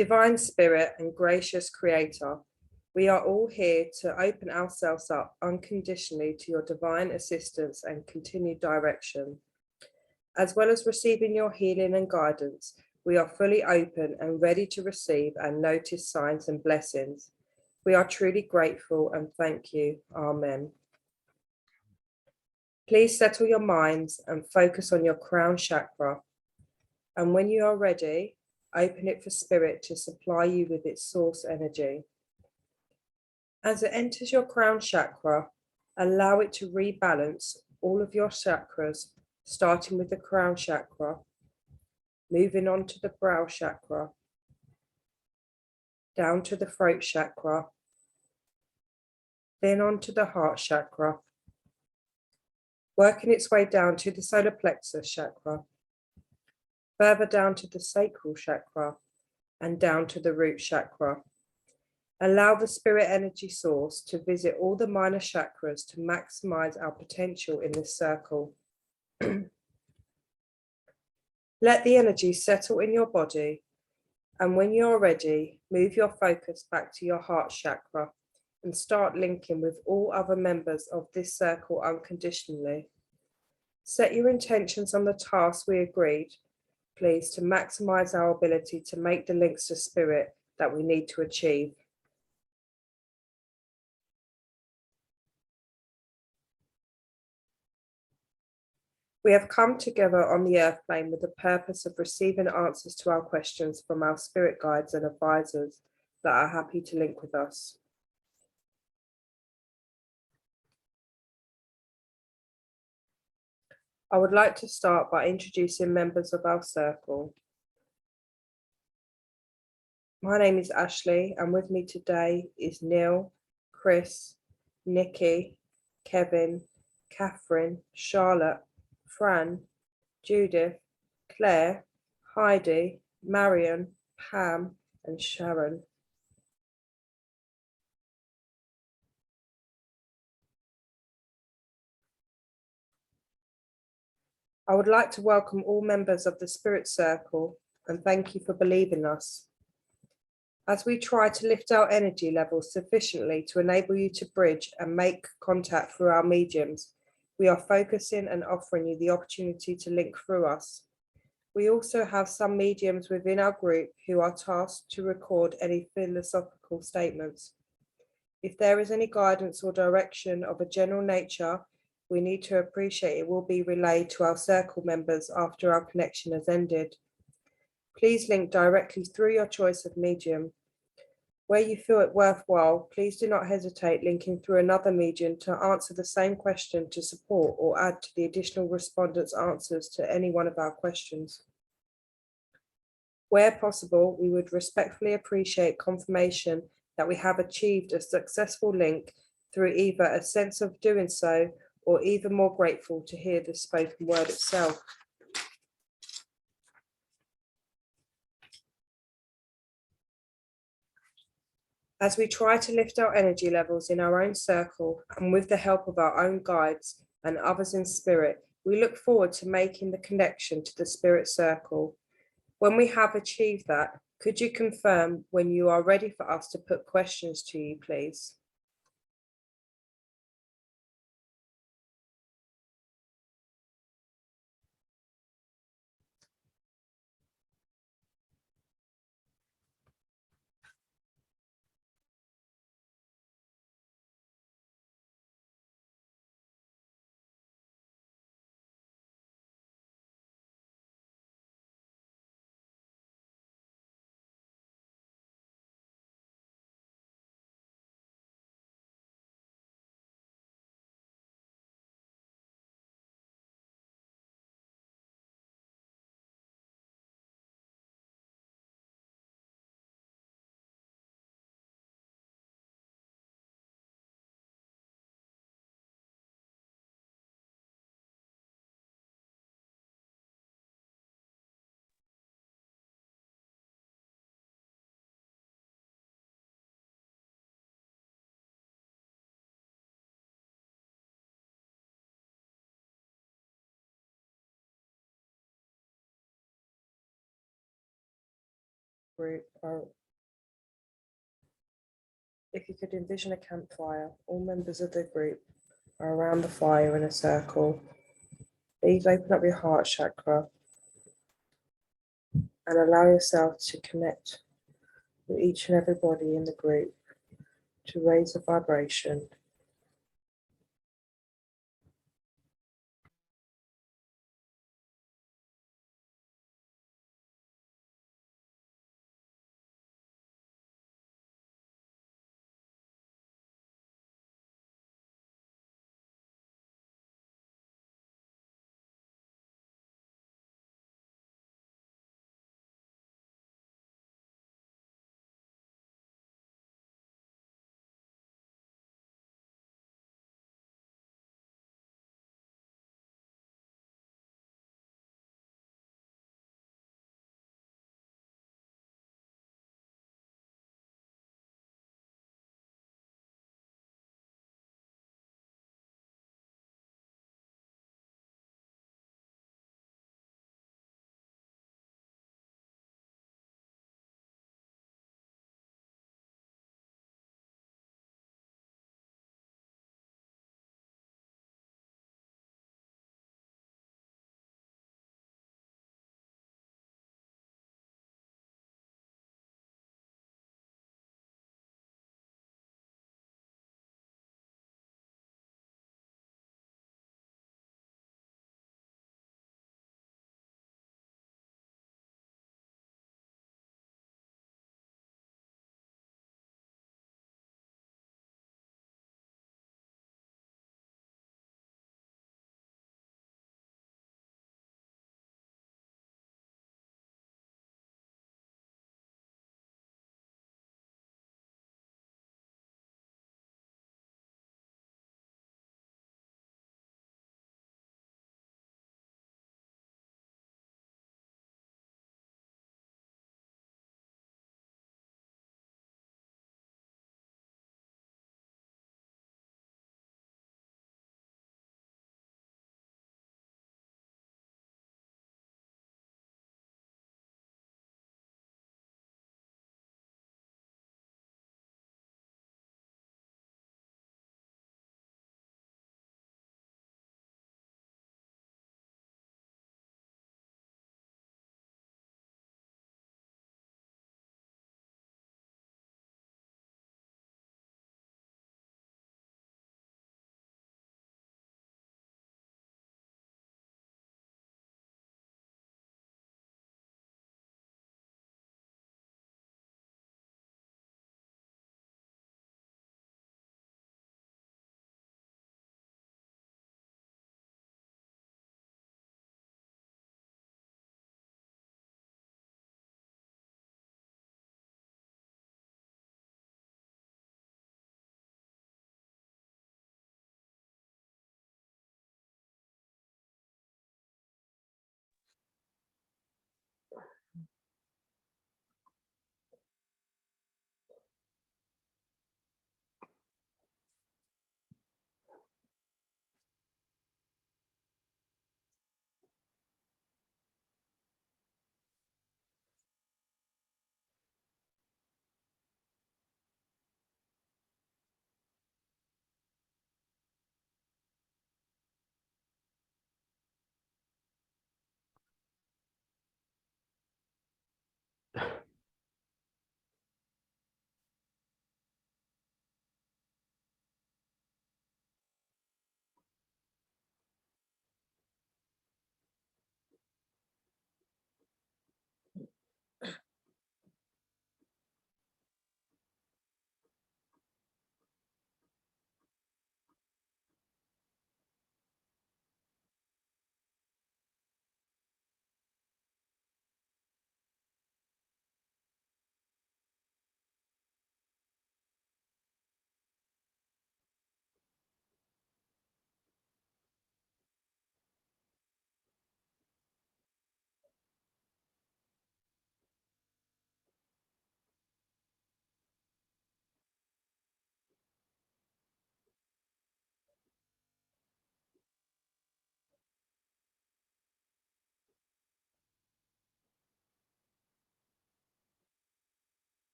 Divine Spirit and gracious Creator, we are all here to open ourselves up unconditionally to your divine assistance and continued direction. As well as receiving your healing and guidance, we are fully open and ready to receive and notice signs and blessings. We are truly grateful and thank you. Amen. Please settle your minds and focus on your crown chakra. And when you are ready, open it for Spirit to supply you with its source energy. As it enters your crown chakra, allow it to rebalance all of your chakras, starting with the crown chakra, moving on to the brow chakra, down to the throat chakra, then on to the heart chakra, working its way down to the solar plexus chakra, further down to the sacral chakra, and down to the root chakra. Allow the spirit energy source to visit all the minor chakras to maximize our potential in this circle. Let the energy settle in your body, and when you're ready, move your focus back to your heart chakra and start linking with all other members of this circle unconditionally. Set your intentions on the task we agreed, please, to maximize our ability to make the links to spirit that we need to achieve. We have come together on the earth plane with the purpose of receiving answers to our questions from our spirit guides and advisors that are happy to link with us. I would like to start by introducing members of our circle. My name is Ashley, and with me today is Neil, Chris, Nikki, Kevin, Catherine, Charlotte, Fran, Judith, Claire, Heidi, Marion, Pam, and Sharon. I would like to welcome all members of the Spirit Circle and thank you for believing us. As we try to lift our energy levels sufficiently to enable you to bridge and make contact through our mediums, we are focusing and offering you the opportunity to link through us. We also have some mediums within our group who are tasked to record any philosophical statements. If there is any guidance or direction of a general nature, we need to appreciate it will be relayed to our circle members after our connection has ended. Please link directly through your choice of medium. Where you feel it worthwhile, please do not hesitate linking through another medium to answer the same question to support or add to the additional respondents' answers to any one of our questions. Where possible, we would respectfully appreciate confirmation that we have achieved a successful link through either a sense of doing so or even more grateful to hear the spoken word itself. As we try to lift our energy levels in our own circle and with the help of our own guides and others in spirit, we look forward to making the connection to the spirit circle. When we have achieved that, could you confirm when you are ready for us to put questions to you, please? group are, if you could envision a campfire, all members of the group are around the fire in a circle. Please open up your heart chakra and allow yourself to connect with each and everybody in the group to raise the vibration.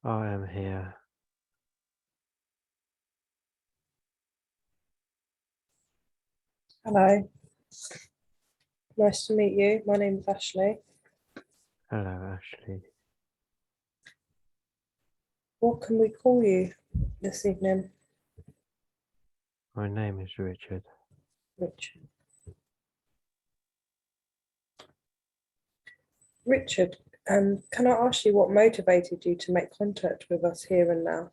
I am here. Hello. Nice to meet you. My name is Ashley. Hello, Ashley. What can we call you this evening? My name is Richard. Richard. Richard, can I ask you what motivated you to make contact with us here and now?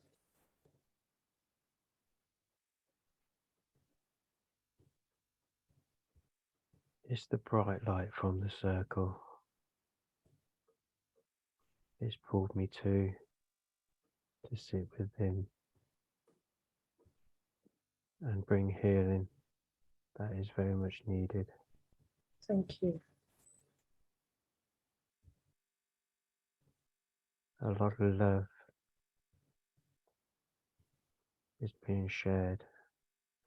It's the bright light from the circle. It's pulled me to sit within and bring healing that is very much needed. Thank you. A lot of love is being shared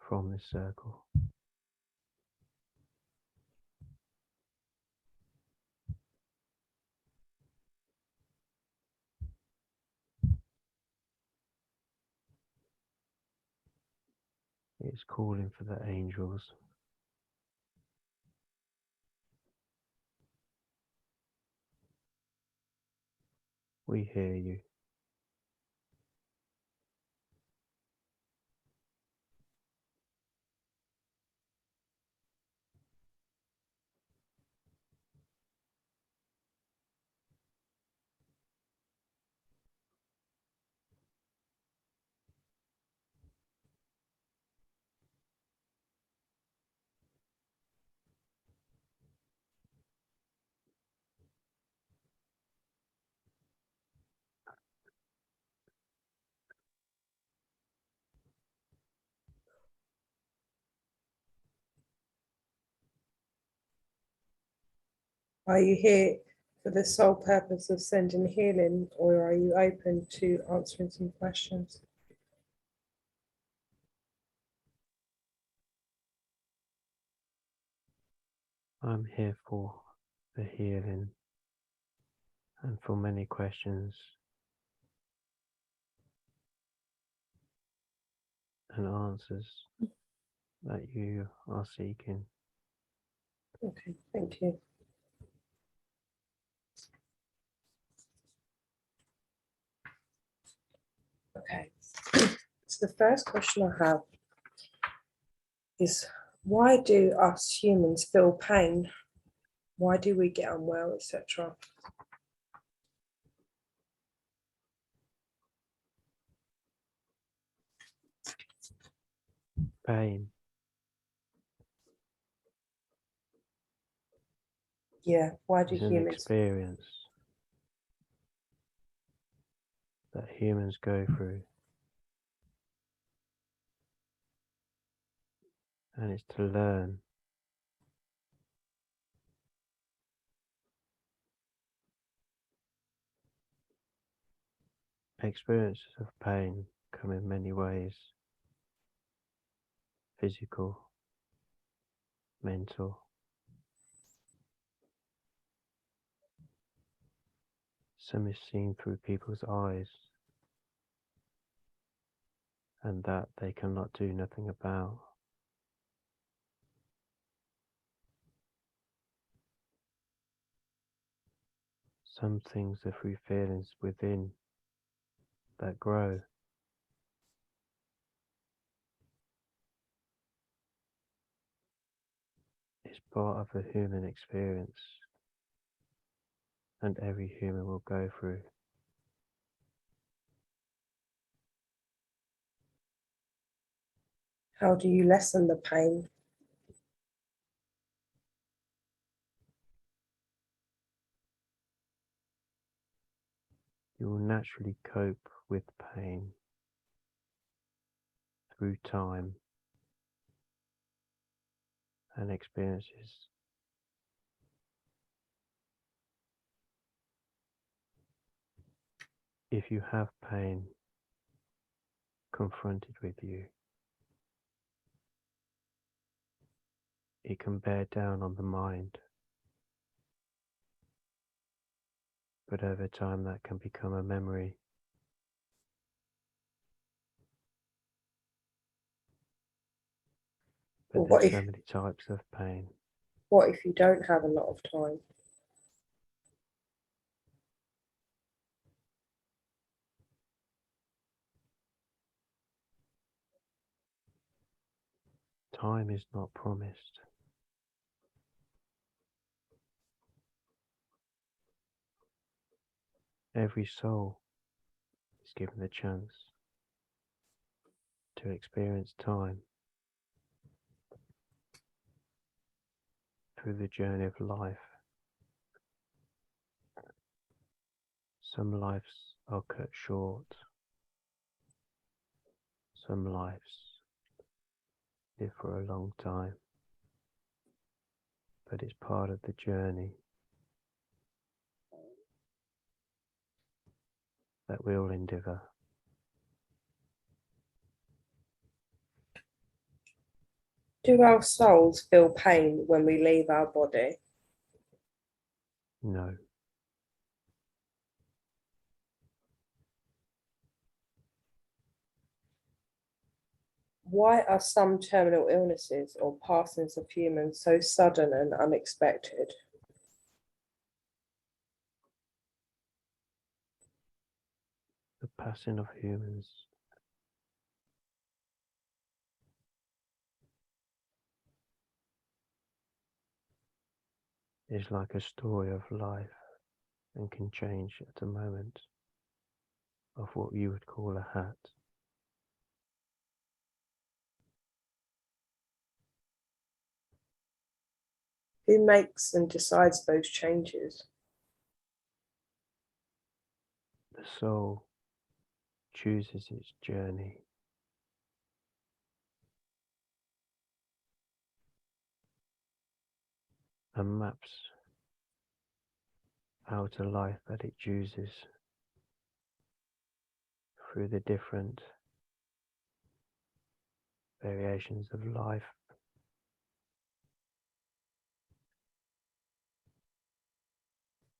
from the circle. It's calling for the angels. We hear you. Are you here for the sole purpose of sending healing, or are you open to answering some questions? I'm here for the healing and for many questions and answers that you are seeking. Okay, thank you. Okay, so the first question I have is, why do us humans feel pain? Why do we get unwell, etc.? Pain Yeah, why do is an humans? experience that humans go through, and it's to learn. Experiences of pain come in many ways: physical, mental. Some is seen through people's eyes, and that they cannot do nothing about. Some things are through feelings within that grow. It's part of the human experience, and every human will go through. How do you lessen the pain? You will naturally cope with pain through time and experiences. If you have pain confronted with you, it can bear down on the mind, but over time that can become a memory But Or there's so many types of pain. what if you don't have a lot of time? Time is not promised. Every soul is given the chance to experience time through the journey of life. Some lives are cut short. Some lives live for a long time. But it's part of the journey that we all endeavour. Do our souls feel pain when we leave our body? No, Why are some terminal illnesses or passings of humans so sudden and unexpected? the passing of humans is like a story of life and can change at a moment of what you would call a hat. Who makes and decides those changes? The soul chooses its journey. And maps out a life that it chooses through the different variations of life.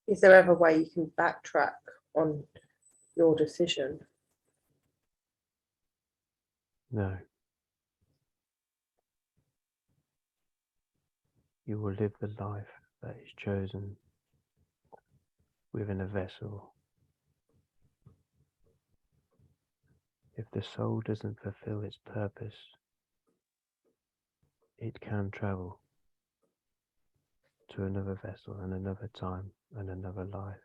Is there ever a way you can backtrack on your decision? No. You will live the life that is chosen within a vessel. If the soul doesn't fulfill its purpose, it can travel to another vessel and another time and another life.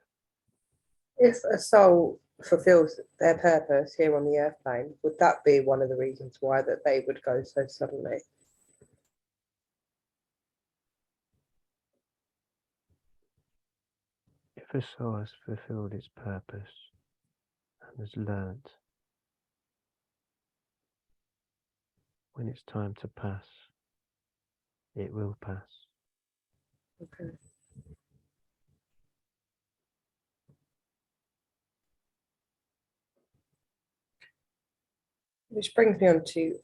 If a soul fulfills their purpose here on the earth plane, would that be one of the reasons why that they would go so suddenly? If a soul has fulfilled its purpose and has learnt when it's time to pass, it will pass. Okay. Which brings me on to,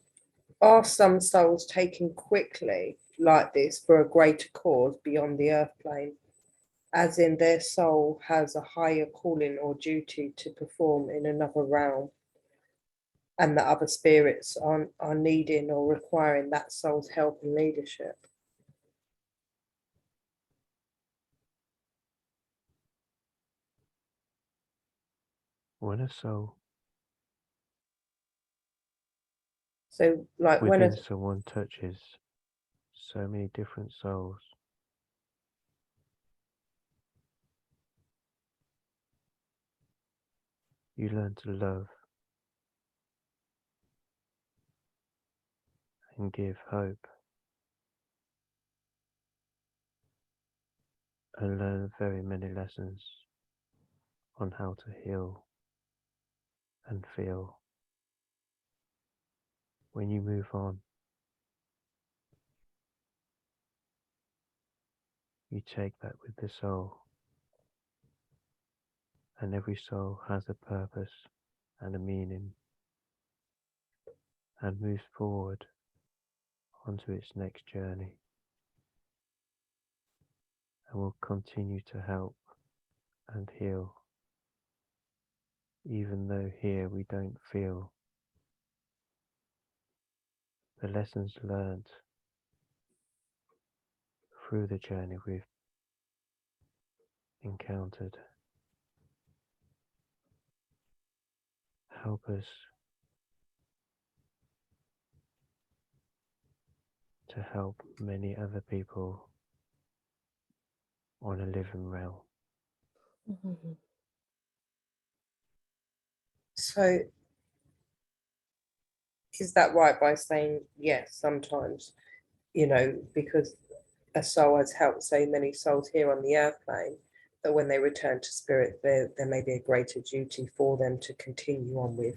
are some souls taken quickly like this for a greater cause beyond the earth plane? As in their soul has a higher calling or duty to perform in another realm, and that other spirits are needing or requiring that soul's help and leadership? When a soul So, like within someone touches so many different souls, you learn to love and give hope and learn very many lessons on how to heal and feel. When you move on, you take that with the soul, and every soul has a purpose and a meaning and moves forward onto its next journey and will continue to help and heal, even though here we don't feel the lessons learned through the journey we've encountered. Help us to help many other people on a living realm. So is that right by saying yes, sometimes, because a soul has helped so many souls here on the earth plane, that when they return to spirit, there may be a greater duty for them to continue on with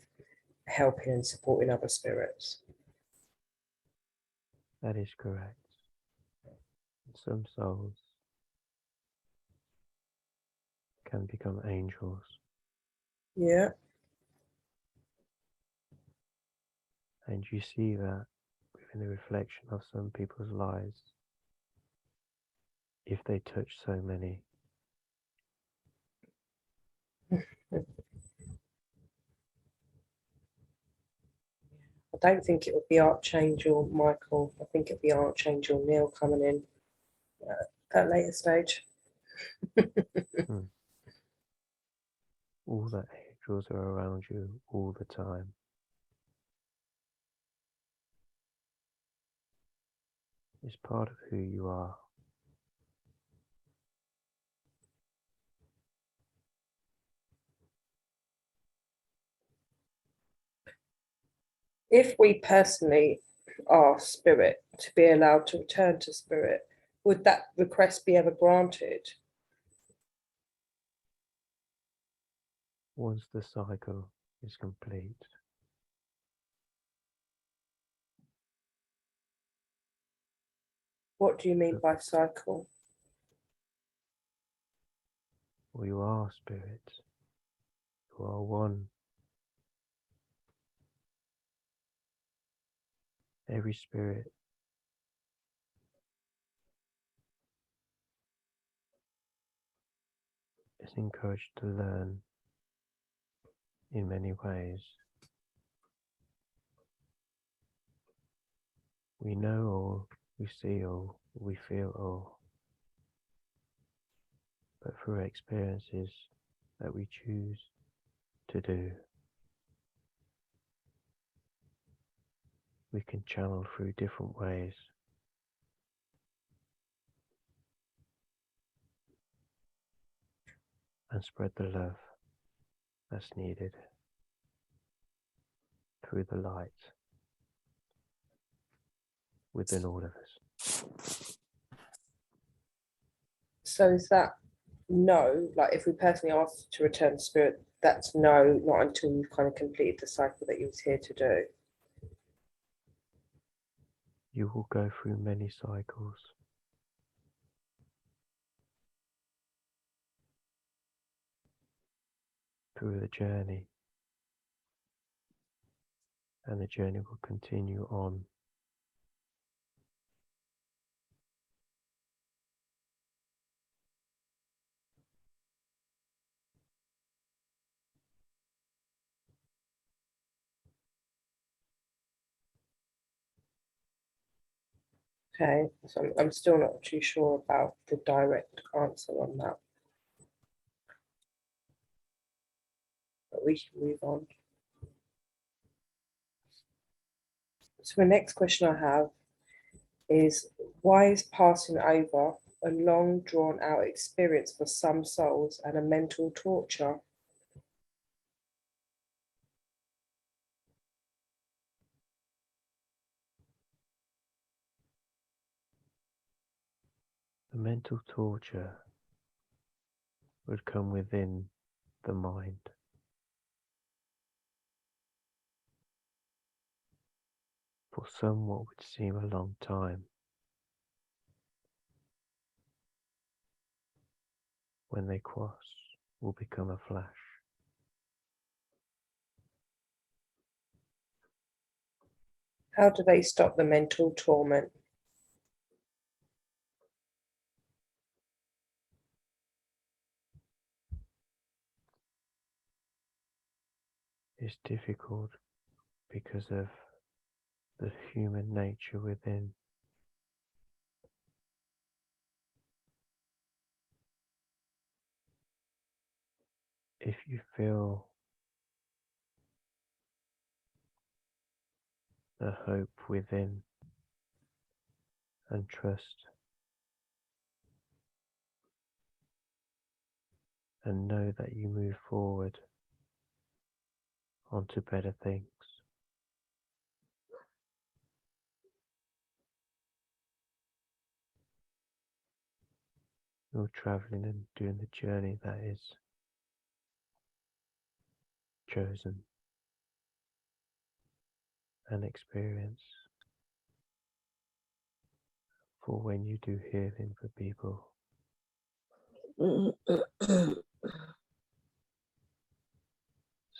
helping and supporting other spirits? That is correct. Some souls can become angels. Yeah. And you see that within the reflection of some people's lives. If they touch so many, I don't think it would be Archangel Michael. I think it'd be Archangel Neil coming in at a later stage. all the angels are around you all the time. It's part of who you are. If we personally ask spirit to be allowed to return to spirit, would that request be ever granted? Once the cycle is complete, What do you mean by cycle? well, you are spirit. You are one. Every spirit is encouraged to learn in many ways. We know all, we see all, we feel all. But through experiences that we choose to do, we can channel through different ways. And spread the love that's needed through the light within all of us. So is that no? Like if we personally ask to return to spirit, that's no, not until you've kind of completed the cycle that you was here to do. You will go through many cycles. Through the journey, and the journey will continue on. Okay, so I'm still not too sure about the direct answer on that, but we can move on. So the next question I have is, why is passing over a long drawn out experience for some souls and a mental torture? The mental torture would come within the mind. For some, what would seem a long time, when they cross, will become a flash. How do they stop the mental torment? It's difficult because of the human nature within. if you feel the hope within and trust, and know that you move forward onto better things. You're traveling and doing the journey that is chosen and experienced for when you do healing for people.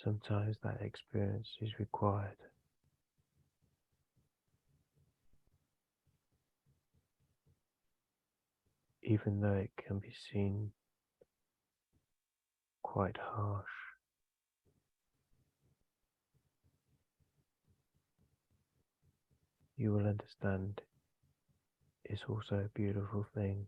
Sometimes that experience is required. Even though it can be seen quite harsh. You will understand it's also a beautiful thing.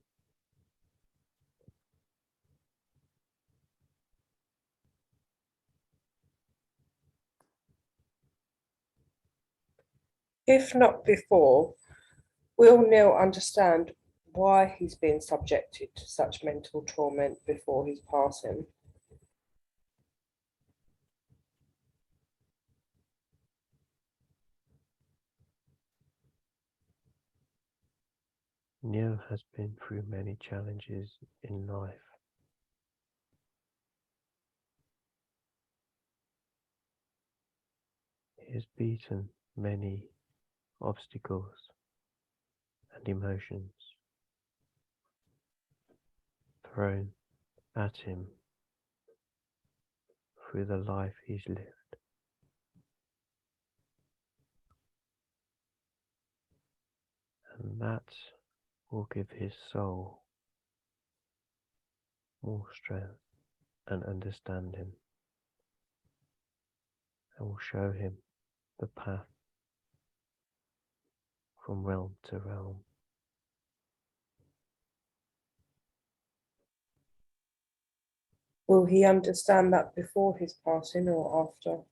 If not before, will Neil understand why he's been subjected to such mental torment before his passing? Neil has been through many challenges in life. He has beaten many obstacles and emotions thrown at him through the life he's lived. And that will give his soul more strength and understanding, and will show him the path from realm to realm. Will he understand that before his passing or after?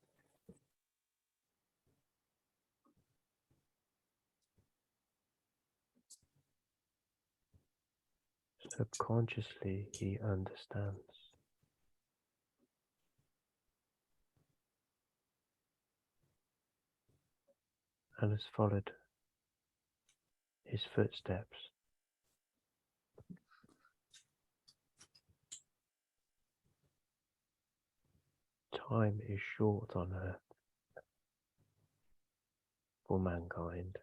Subconsciously, he understands. And has followed his footsteps. Time is short on earth for mankind.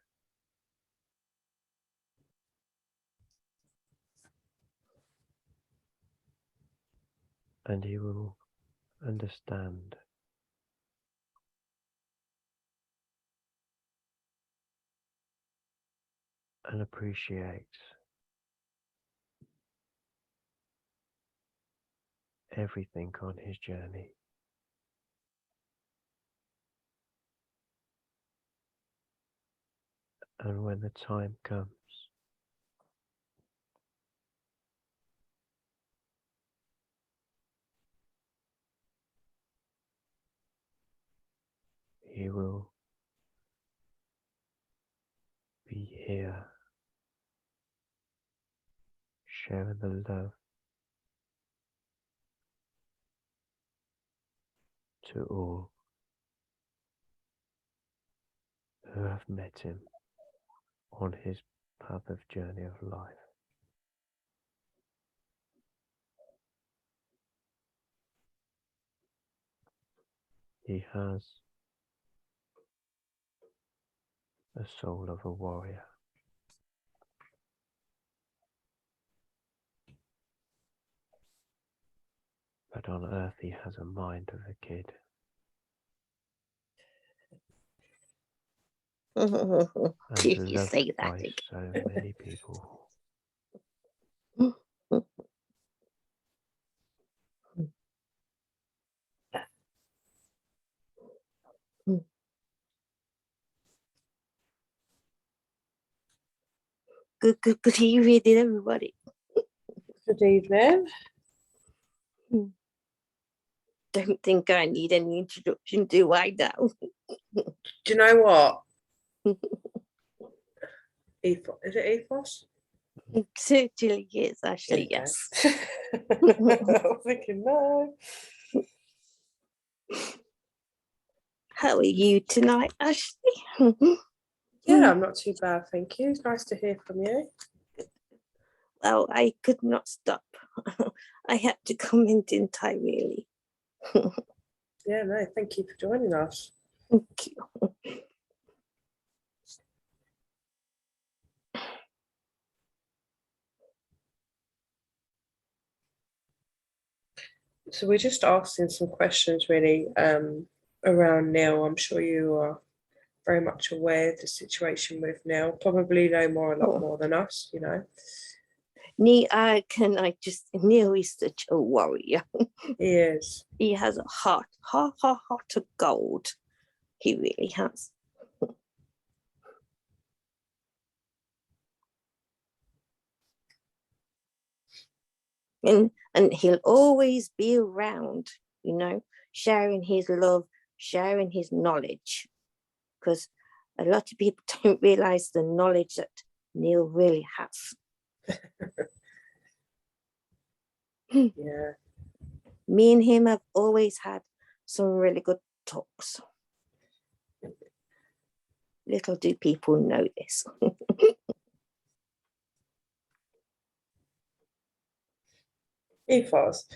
And he will understand and appreciate everything on his journey. And when the time comes, he will be here, sharing the love to all who have met him on his path of journey of life. He has the soul of a warrior, but on earth he has a mind of a kid. And Did you loved say that by again? so many people. Good evening, everybody. Good evening. don't think I need any introduction, do I now? Do you know what? Ethos. Is it ethos? It certainly is, Ashley, Okay. yes. I was thinking, no. How are you tonight, Ashley? Yeah, I'm not too bad, thank you. It's nice to hear from you. Well, I could not stop. I had to comment, didn't I, really? Yeah, no, thank you for joining us. Thank you. So we're just asking some questions really around Neil. I'm sure you are very much aware of the situation with Neil. Probably know a lot more than us, you know. Neil is such a warrior. He is. He has a heart of gold. He really has. And he'll always be around, you know, sharing his love, sharing his knowledge. Because a lot of people don't realize the knowledge that Neil really has. Yeah. Me and him have always had some really good talks. Little do people know this. Ethos.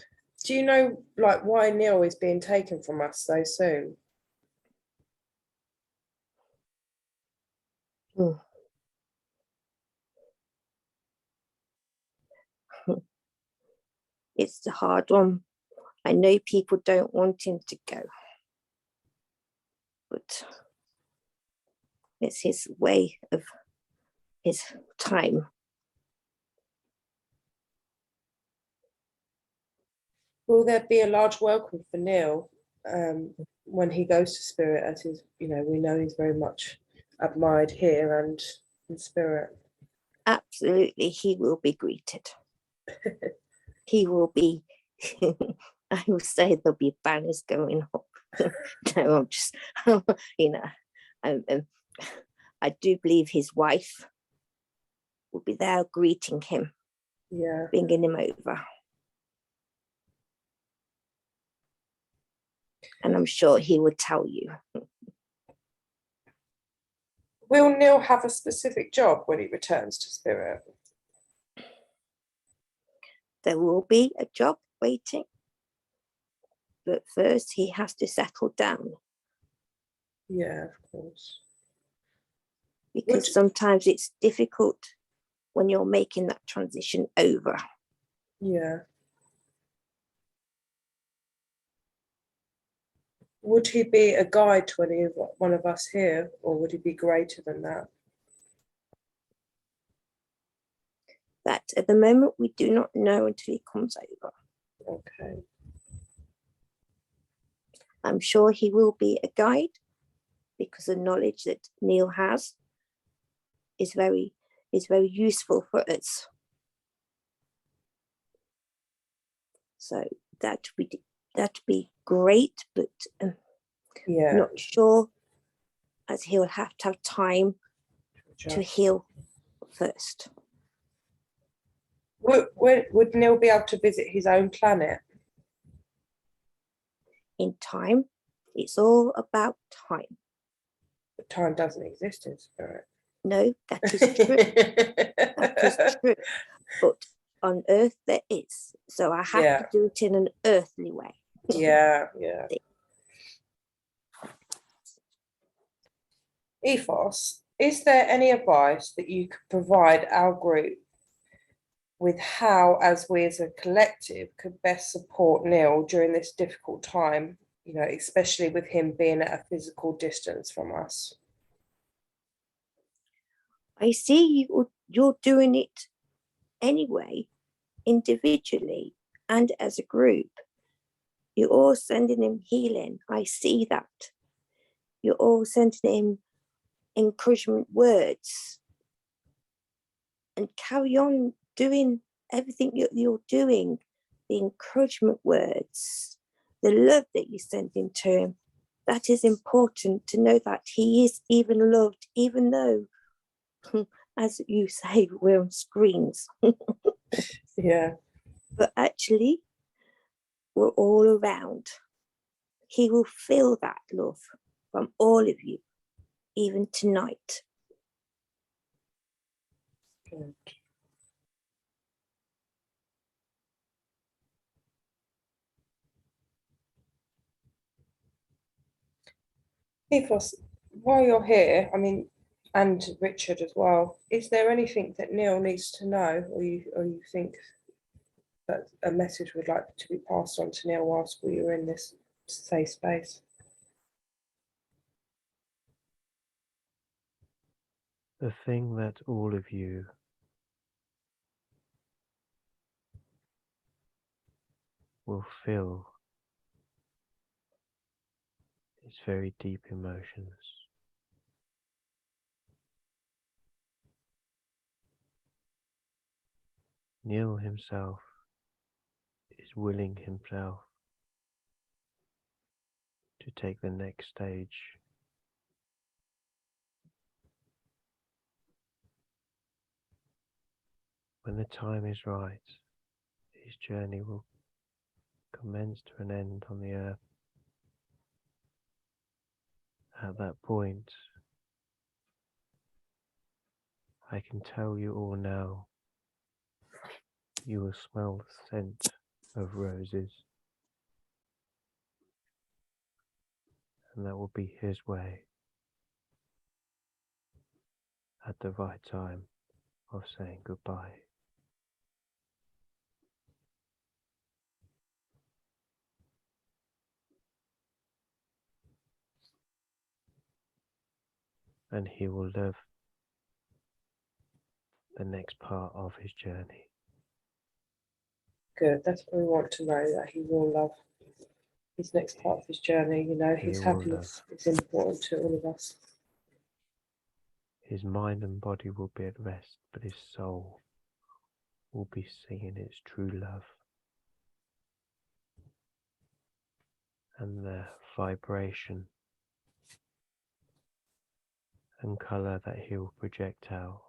Do you know like why Neil is being taken from us so soon? It's the hard one. I know people don't want him to go, but it's his way of his time. Will there be a large welcome for Neil when he goes to Spirit, as he's, you know, we know he's very much admired here and in Spirit? Absolutely, he will be greeted. He will be, I will say there'll be banners going up. No, I'm just, you know, I do believe his wife will be there greeting him, Yeah. bringing him over. And I'm sure he will tell you. Will Neil have a specific job when he returns to Spirit? There will be a job waiting, but first he has to settle down. Yeah, of course. Because sometimes it's difficult when you're making that transition over. Yeah. Would he be a guide to any of one of us here, or would he be greater than that? That at the moment we do not know until he comes over. Okay. I'm sure he will be a guide because the knowledge that Neil has is very useful for us. So that would be great, but Yeah. not sure, as he'll have to have time to heal first. Would Neil be able to visit his own planet? In time, it's all about time. But time doesn't exist in Spirit. No, that is true. That is true. But on Earth there is. So I have to do it in an earthly way. Yeah, yeah. Ethos, is there any advice that you could provide our group with how, as we as a collective, could best support Neil during this difficult time, you know, especially with him being at a physical distance from us? I see you're doing it anyway, individually and as a group. You're all sending him healing. I see that. You're all sending him encouragement words. And carry on doing everything you're doing. The encouragement words, the love that you send into him. That is important to know that he is even loved, even though, as you say, we're on screens. Yeah. But actually, we're all around. He will feel that love from all of you, even tonight. Good. Ethos, while you're here, I mean, and Richard as well, is there anything that Neil needs to know, or you think that a message would like to be passed on to Neil whilst we were in this safe space? The thing that all of you will feel is very deep emotions. Neil himself is willing himself to take the next stage. When the time is right, his journey will commence to an end on the earth. At that point, I can tell you all now, you will smell the scent of roses, and that will be his way at the right time of saying goodbye. And he will live the next part of his journey. Good, that's what we want to know, that he will love his next part of his journey. You know, his He will happiness is important to all of us. His mind and body will be at rest, but his soul will be singing its true love. And the vibration and colour that he will project out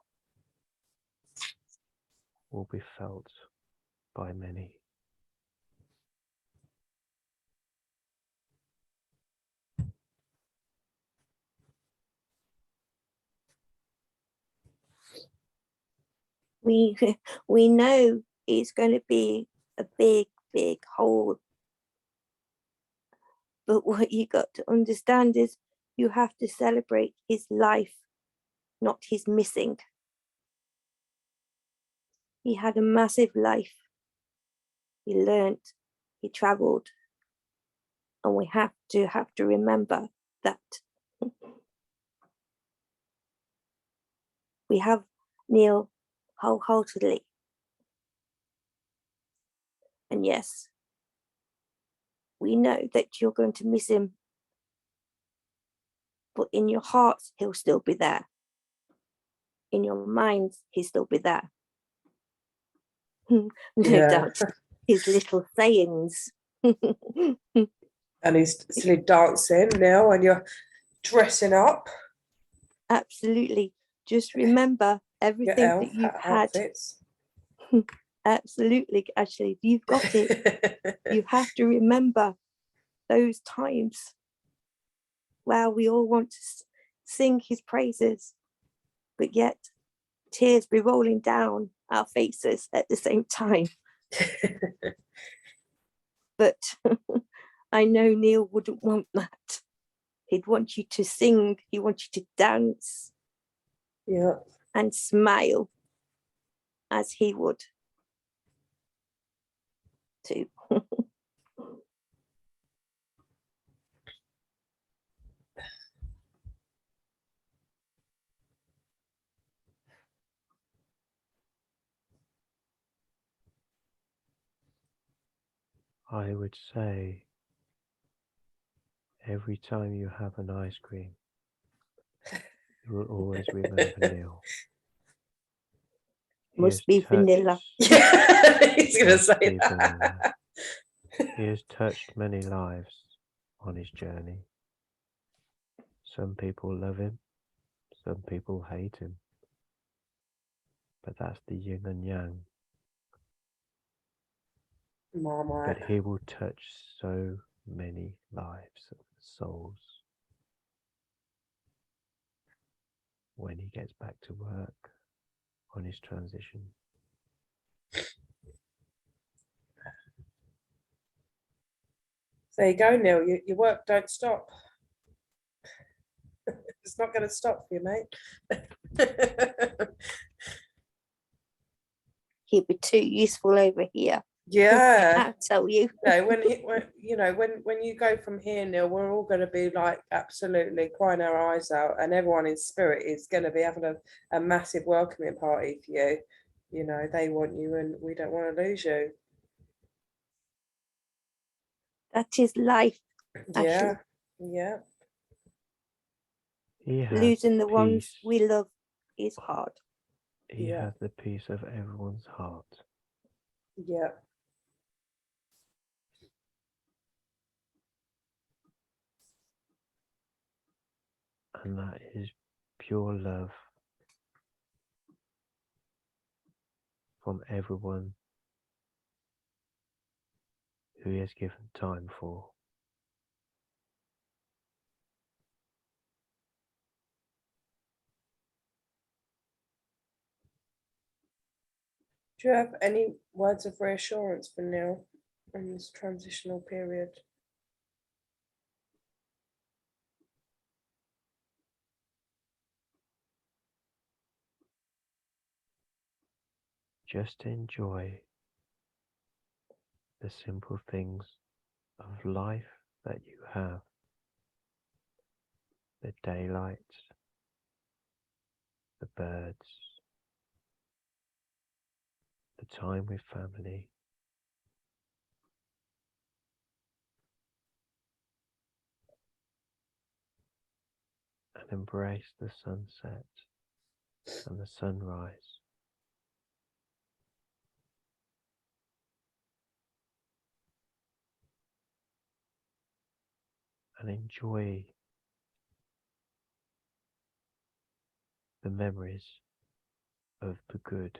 will be felt by many. We we know it's going to be a big, big hole. But what you got to understand is you have to celebrate his life, not his missing. He had a massive life. He learned, he traveled, and we have to remember that. We have Neil wholeheartedly. And yes, we know that you're going to miss him, but in your hearts, he'll still be there. In your minds, he'll still be there. No doubt, his little sayings. And he's silly dancing now, and you're dressing up. Absolutely. Just remember everything Your elf that you've had. outfits. Absolutely, actually, you've got it. You have to remember those times where we all want to sing his praises, but yet tears be rolling down our faces at the same time. But I know Neil wouldn't want that. He'd want you to sing, he'd want you to dance, Yeah. and smile as he would too. I would say every time you have an ice cream, you will always remember Neil. He Must has be touched- vanilla. Yeah, he's going to Must say be that. vanilla. He has touched many lives on his journey. Some people love him, some people hate him. But that's the yin and yang. But Marmite. he will touch so many lives of souls when he gets back to work on his transition. There you go, Neil. Your work don't stop. It's not going to stop for you, mate. He'd be too useful over here. Yeah. I'll tell you. When you go from here, Neil, we're all going to be like absolutely crying our eyes out, and everyone in spirit is going to be having a massive welcoming party for you. You know, they want you, and we don't want to lose you. That is life. Yeah, yeah. He has Losing the ones peace. we love is hard. He Yeah. has the peace of everyone's heart. Yeah. And that is pure love from everyone who he has given time for. Do you have any words of reassurance for Neil in this transitional period? Just enjoy the simple things of life that you have. The daylight, the birds, the time with family, and embrace the sunset and the sunrise. And enjoy the memories of the good.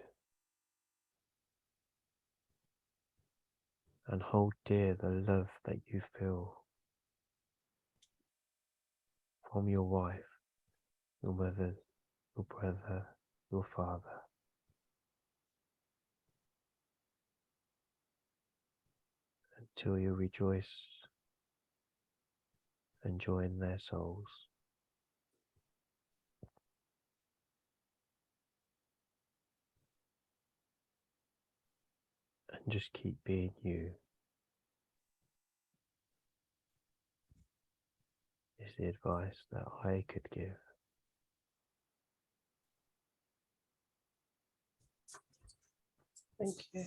And hold dear the love that you feel from your wife, your mother, your brother, your father. Until you rejoice and join their souls. And just keep being you. Is the advice that I could give. Thank you.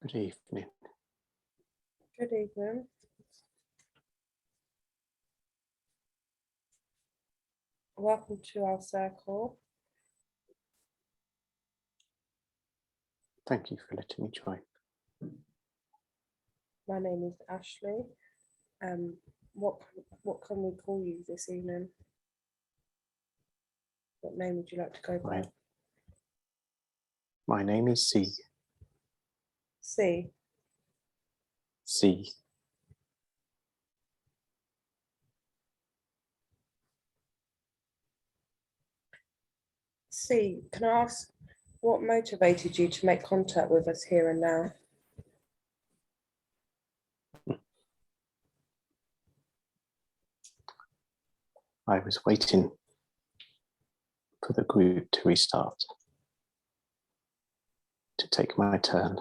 Good evening. Good evening. Welcome to our circle. Thank you for letting me join. My name is Ashley. What can we call you this evening? What name would you like to go by? My name is C. C. C. C. Can I ask what motivated you to make contact with us here and now? I was waiting for the group to restart, to take my turn.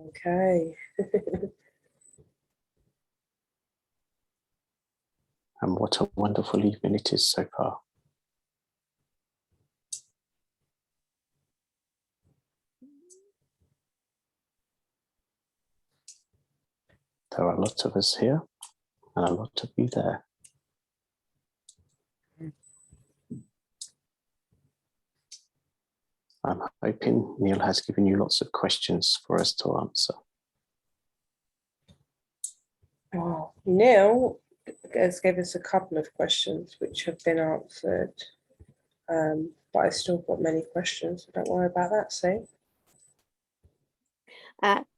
Okay. And what a wonderful evening it is so far. There are a lot of us here and a lot of you there. I'm hoping Neil has given you lots of questions for us to answer. Oh, Neil has given us a couple of questions which have been answered, but I still got many questions. So don't worry about that, see?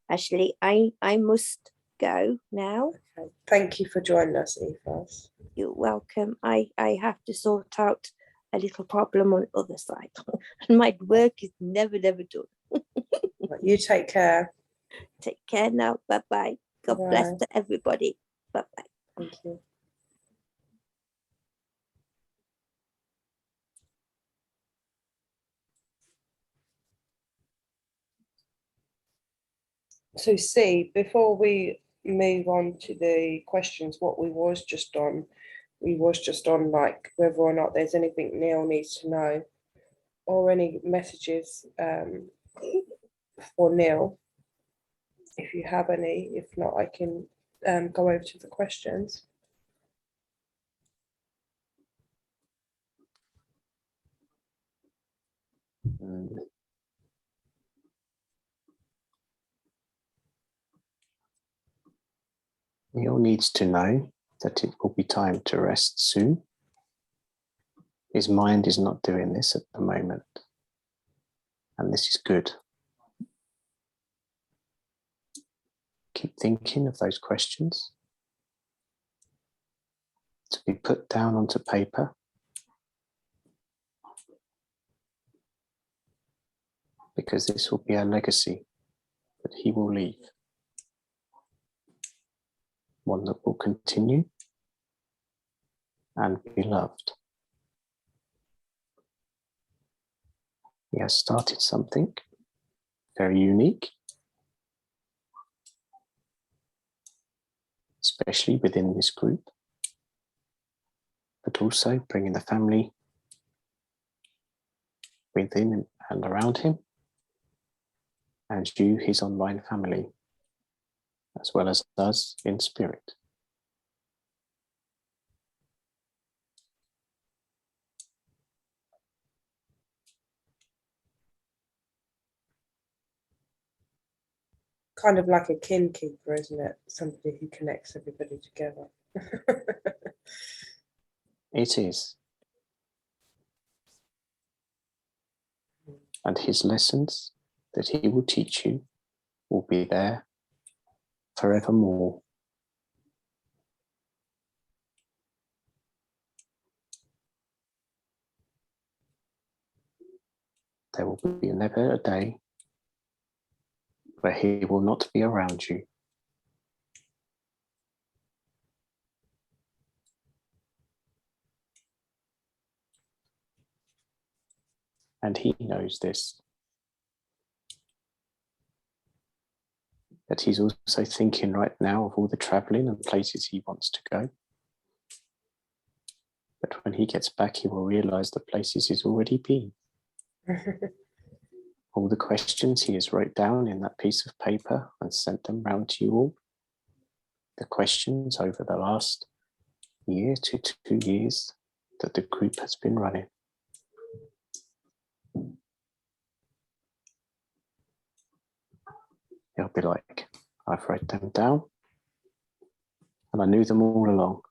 Ashley, I must go now. Okay. Thank you for joining us, Ethos. You're welcome. I have to sort out a little problem on the other side. And my work is never done. Right, you take care. Take care now. Bye-bye. God bless Bye. to everybody. Bye-bye. Thank you. So see, before we move on to the questions, what we was just on like whether or not there's anything Neil needs to know or any messages for Neil. If you have any, if not, I can go over to the questions. Neil needs to know that it will be time to rest soon. His mind is not doing this at the moment, and this is good. Keep thinking of those questions to be put down onto paper. Because this will be a legacy that he will leave. One that will continue and be loved. He has started something very unique, especially within this group, but also bringing the family within and around him, and you, his online family, as well as us in spirit. Kind of like a kin keeper, isn't it? Somebody who connects everybody together. It is. And his lessons that he will teach you will be there forevermore. There will be never a day where he will not be around you. And he knows this. That he's also thinking right now of all the traveling and places he wants to go. But when he gets back, he will realize the places he's already been. All the questions he has wrote down in that piece of paper and sent them round to you all. The questions over the last year to 2 years that the group has been running. He'll be like, I've wrote them down and I knew them all along.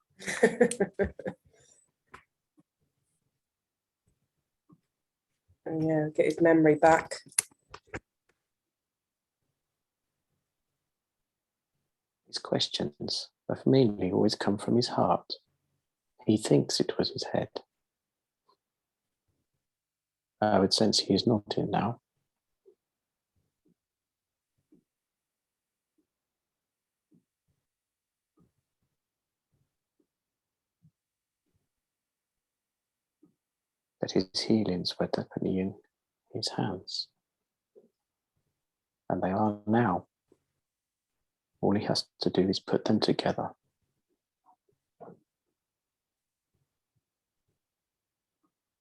And yeah, get his memory back. His questions have mainly always come from his heart. He thinks it was his head. I would sense he is not in now. But his healings were definitely in his hands. And they are now. All he has to do is put them together.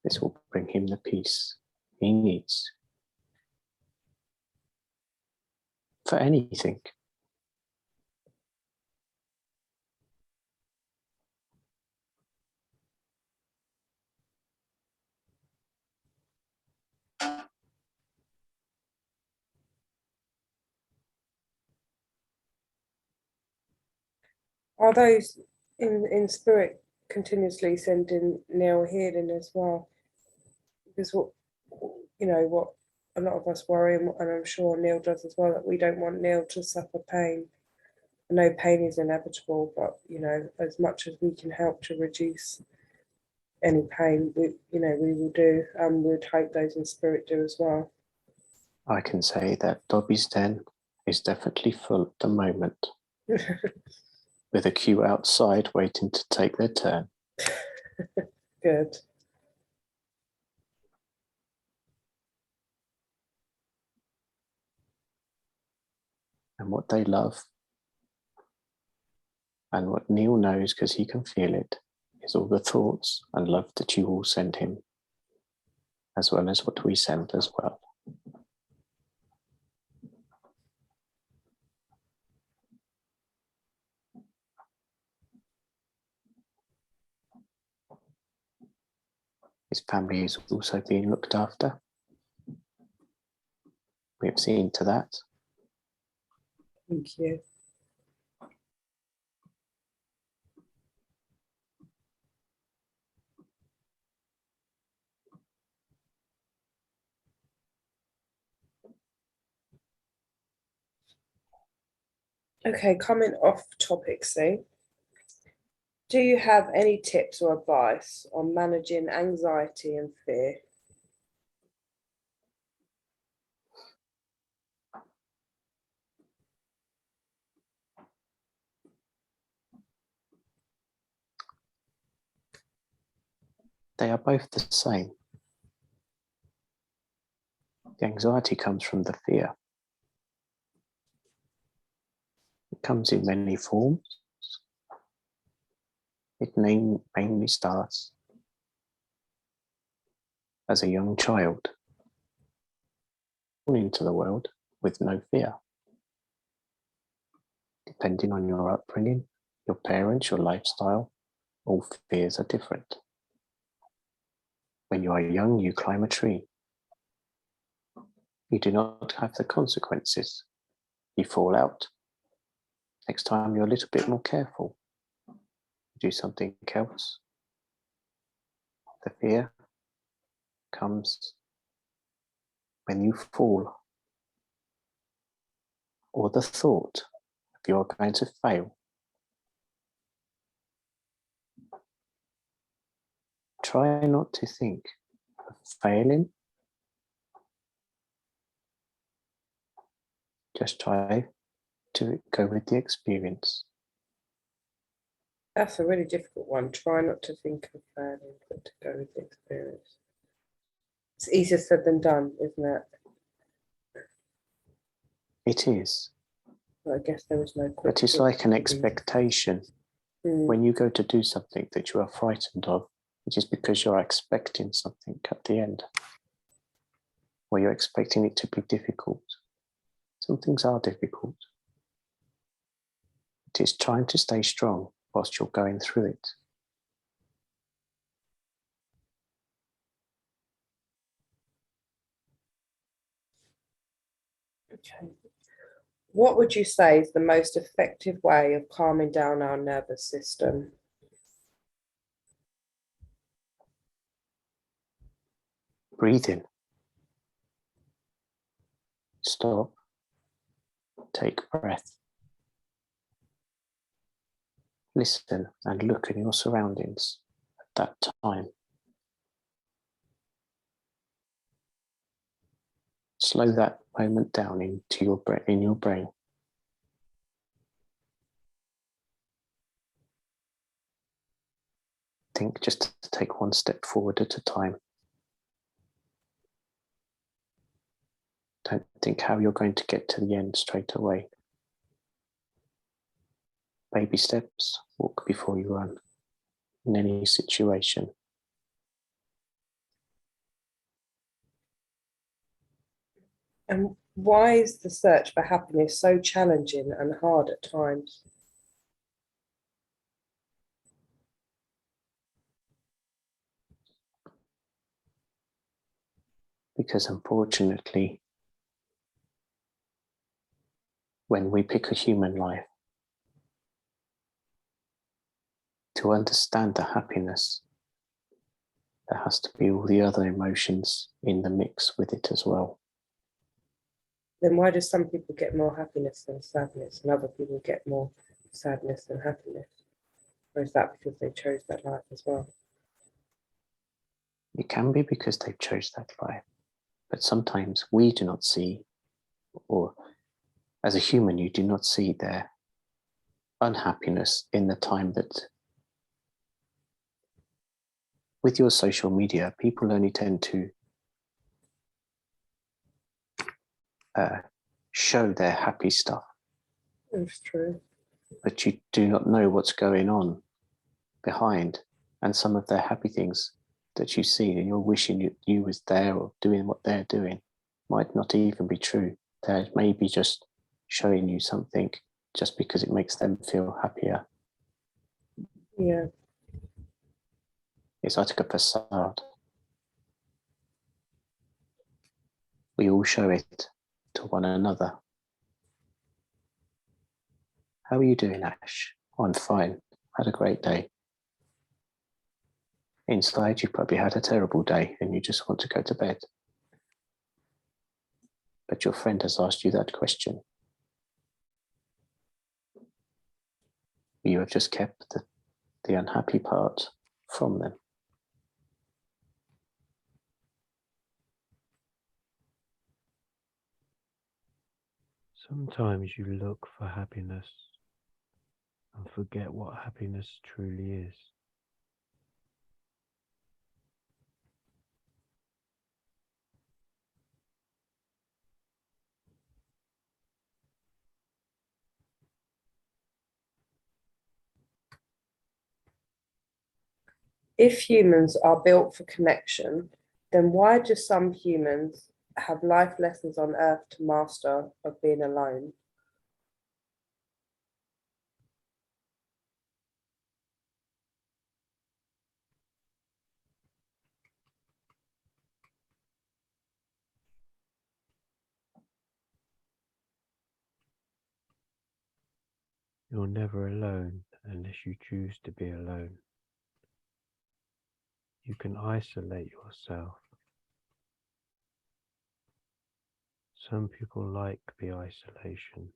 This will bring him the peace he needs for anything. Are those in spirit continuously sending Neil healing as well? Because what a lot of us worry, and I'm sure Neil does as well, that we don't want Neil to suffer pain. I know pain is inevitable, but as much as we can help to reduce any pain, we will do, and we'd hope those in spirit do as well. I can say that Dobby's den is definitely full at the moment, with a queue outside waiting to take their turn. Good. And what they love, and what Neil knows because he can feel it, is all the thoughts and love that you all send him, as well as what we send as well. His family is also being looked after. We have seen to that. Thank you. Okay, coming off topic, see. Do you have any tips or advice on managing anxiety and fear? They are both the same. The anxiety comes from the fear. It comes in many forms. It mainly starts as a young child, born into the world with no fear. Depending on your upbringing, your parents, your lifestyle, all fears are different. When you are young, you climb a tree. You do not have the consequences. You fall out. Next time, you're a little bit more careful. You do something else. The fear comes when you fall, or the thought of you're going to fail. Try not to think of failing. Just try to go with the experience. That's a really difficult one. Try not to think of failing, but to go with the experience. It's easier said than done, isn't it? It is, Well, I guess there was no quick but it's fix. like an expectation. Mm. When you go to do something that you are frightened of, it is because you're expecting something at the end, or you're expecting it to be difficult. Some things are difficult. It is trying to stay strong whilst you're going through it. Okay. What would you say is the most effective way of calming down our nervous system? Breathe in. Stop. Take breath. Listen and look at your surroundings at that time. Slow that moment down into in your brain. Think just to take one step forward at a time. Don't think how you're going to get to the end straight away. Baby steps, walk before you run in any situation. And why is the search for happiness so challenging and hard at times? Because unfortunately, when we pick a human life, to understand the happiness, there has to be all the other emotions in the mix with it as well. Then why do some people get more happiness than sadness and other people get more sadness than happiness? Or is that because they chose that life as well? It can be because they chose that life, but sometimes we do not see, or as a human, you do not see their unhappiness in the time that with your social media, people only tend to show their happy stuff. That's true. But you do not know what's going on behind, and some of their happy things that you see and you're wishing you was there or doing what they're doing might not even be true. They're maybe just showing you something just because it makes them feel happier. Yeah. It's like a facade. We all show it to one another. How are you doing, Ash? I'm fine. Had a great day. Inside, you probably had a terrible day and you just want to go to bed. But your friend has asked you that question. You have just kept the unhappy part from them. Sometimes you look for happiness and forget what happiness truly is. If humans are built for connection, then why do some humans have life lessons on Earth to master of being alone? You're never alone unless you choose to be alone. You can isolate yourself. Some people like the isolation,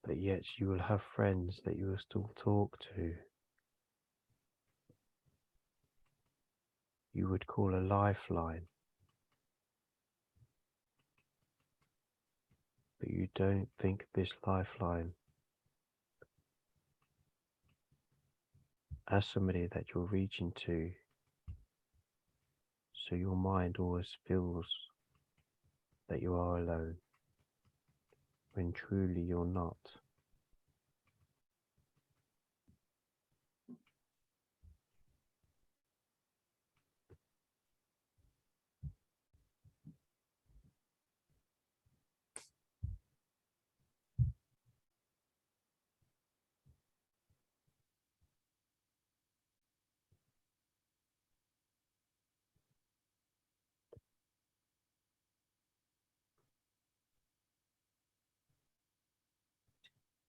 but yet you will have friends that you will still talk to. You would call a lifeline, but you don't think this lifeline as somebody that you're reaching to, so your mind always feels that you are alone, when truly you're not.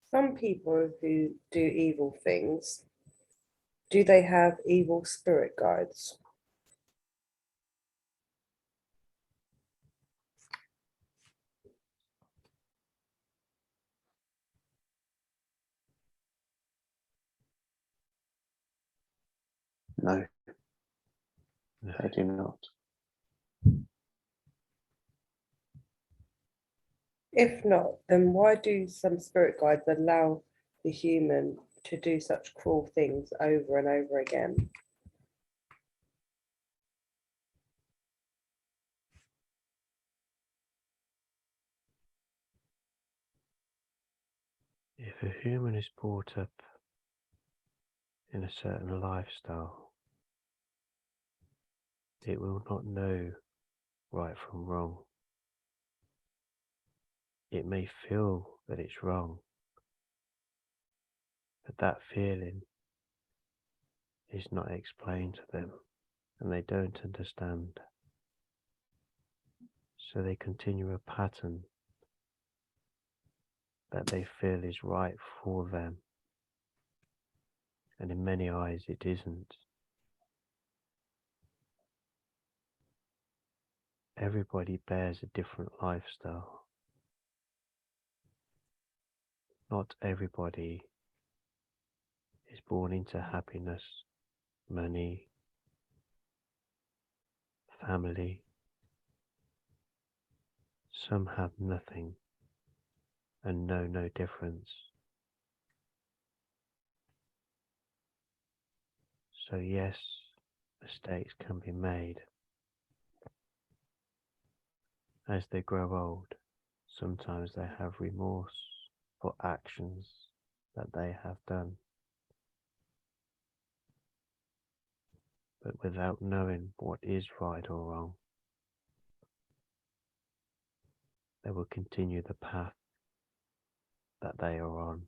Some people who do evil things, do they have evil spirit guides? No, No. they do not. If not, then why do some spirit guides allow the human to do such cruel things over and over again? If a human is brought up in a certain lifestyle, it will not know right from wrong. It may feel that it's wrong, but that feeling is not explained to them and they don't understand. So they continue a pattern that they feel is right for them. And in many eyes it isn't. Everybody bears a different lifestyle. Not everybody is born into happiness, money, family. Some have nothing and know no difference. So yes, mistakes can be made. As they grow old, sometimes they have remorse for actions that they have done. But without knowing what is right or wrong, they will continue the path that they are on.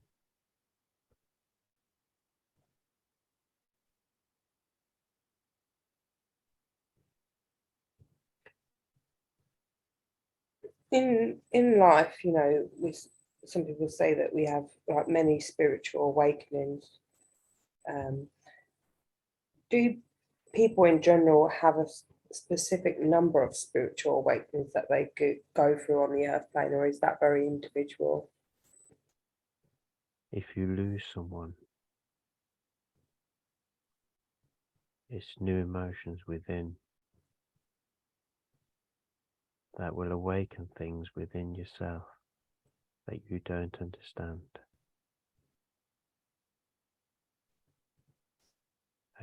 In life, some people say that we have like many spiritual awakenings. Do people in general have a specific number of spiritual awakenings that they go through on the earth plane, or is that very individual? If you lose someone, it's new emotions within that will awaken things within yourself that you don't understand.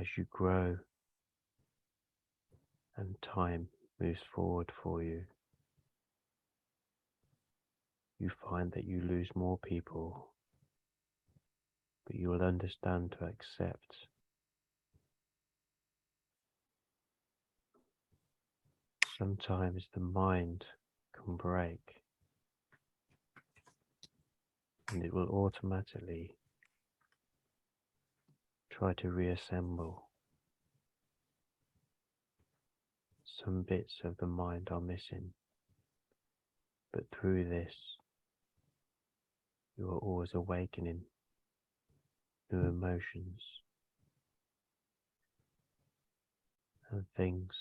As you grow and time moves forward for you, you find that you lose more people, but you will understand to accept sometimes the mind can break and it will automatically try to reassemble. Some bits of the mind are missing, but through this you are always awakening new emotions and things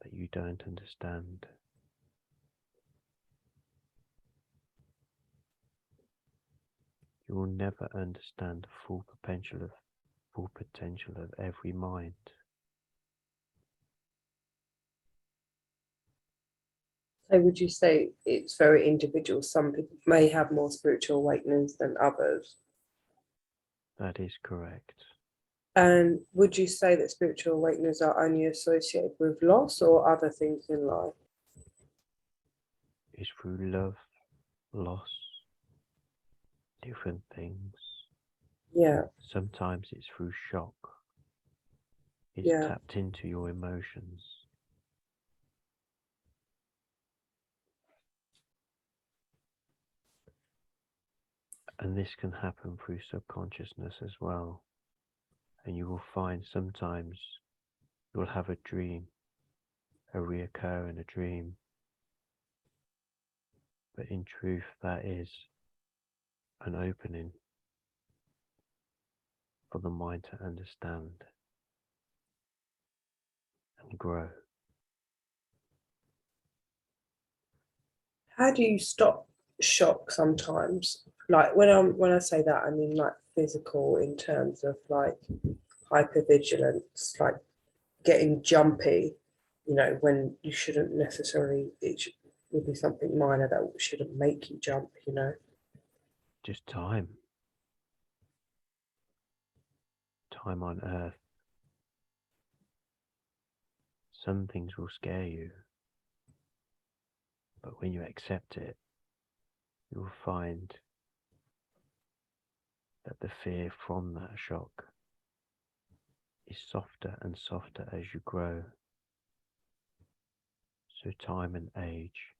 that you don't understand. You will never understand the full potential of every mind. So would you say it's very individual? Some people may have more spiritual awakenings than others. That is correct. And would you say that spiritual awakenings are only associated with loss or other things in life? It's through love, loss, different things. Yeah. Sometimes it's through shock. It's Yeah. tapped into your emotions. And this can happen through subconsciousness as well. And you will find sometimes you'll have a dream, a reoccur in a dream. But in truth, that is an opening for the mind to understand and grow. How do you stop shock sometimes? Like when I say that, I mean like physical in terms of like hypervigilance, like getting jumpy, when you shouldn't necessarily, would be something minor that shouldn't make you jump. Just time. Time on earth. Some things will scare you, but when you accept it, you will find that the fear from that shock is softer and softer as you grow. So time and age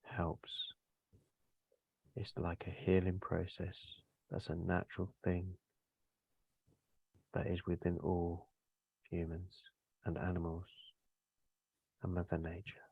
helps. It's like a healing process. That's a natural thing that is within all humans and animals and Mother Nature.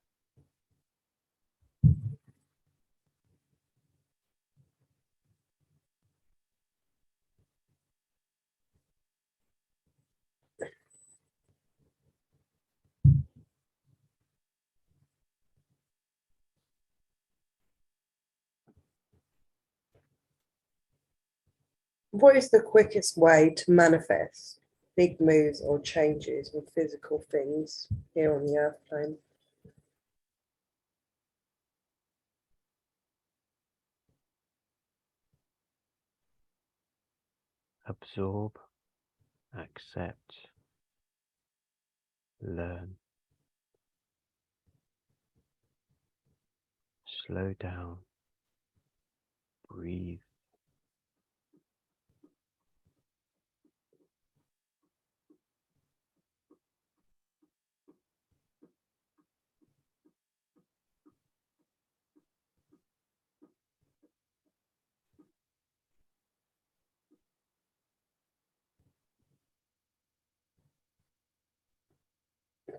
What is the quickest way to manifest big moves or changes with physical things here on the earth plane? Absorb, accept, learn. Slow down, breathe.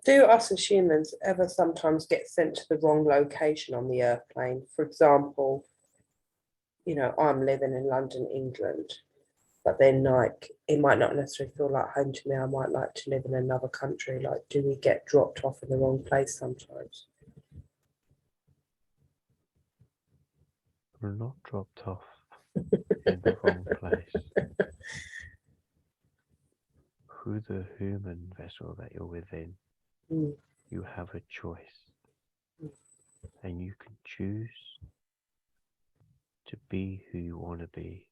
Do us as humans ever sometimes get sent to the wrong location on the earth plane? For example, I'm living in London, England, but then like it might not necessarily feel like home to me. I might like to live in another country. Like, do we get dropped off in the wrong place sometimes? We're not dropped off in the wrong place. Through the human vessel that you're within, Mm. you have a choice. And you can choose to be who you want to be.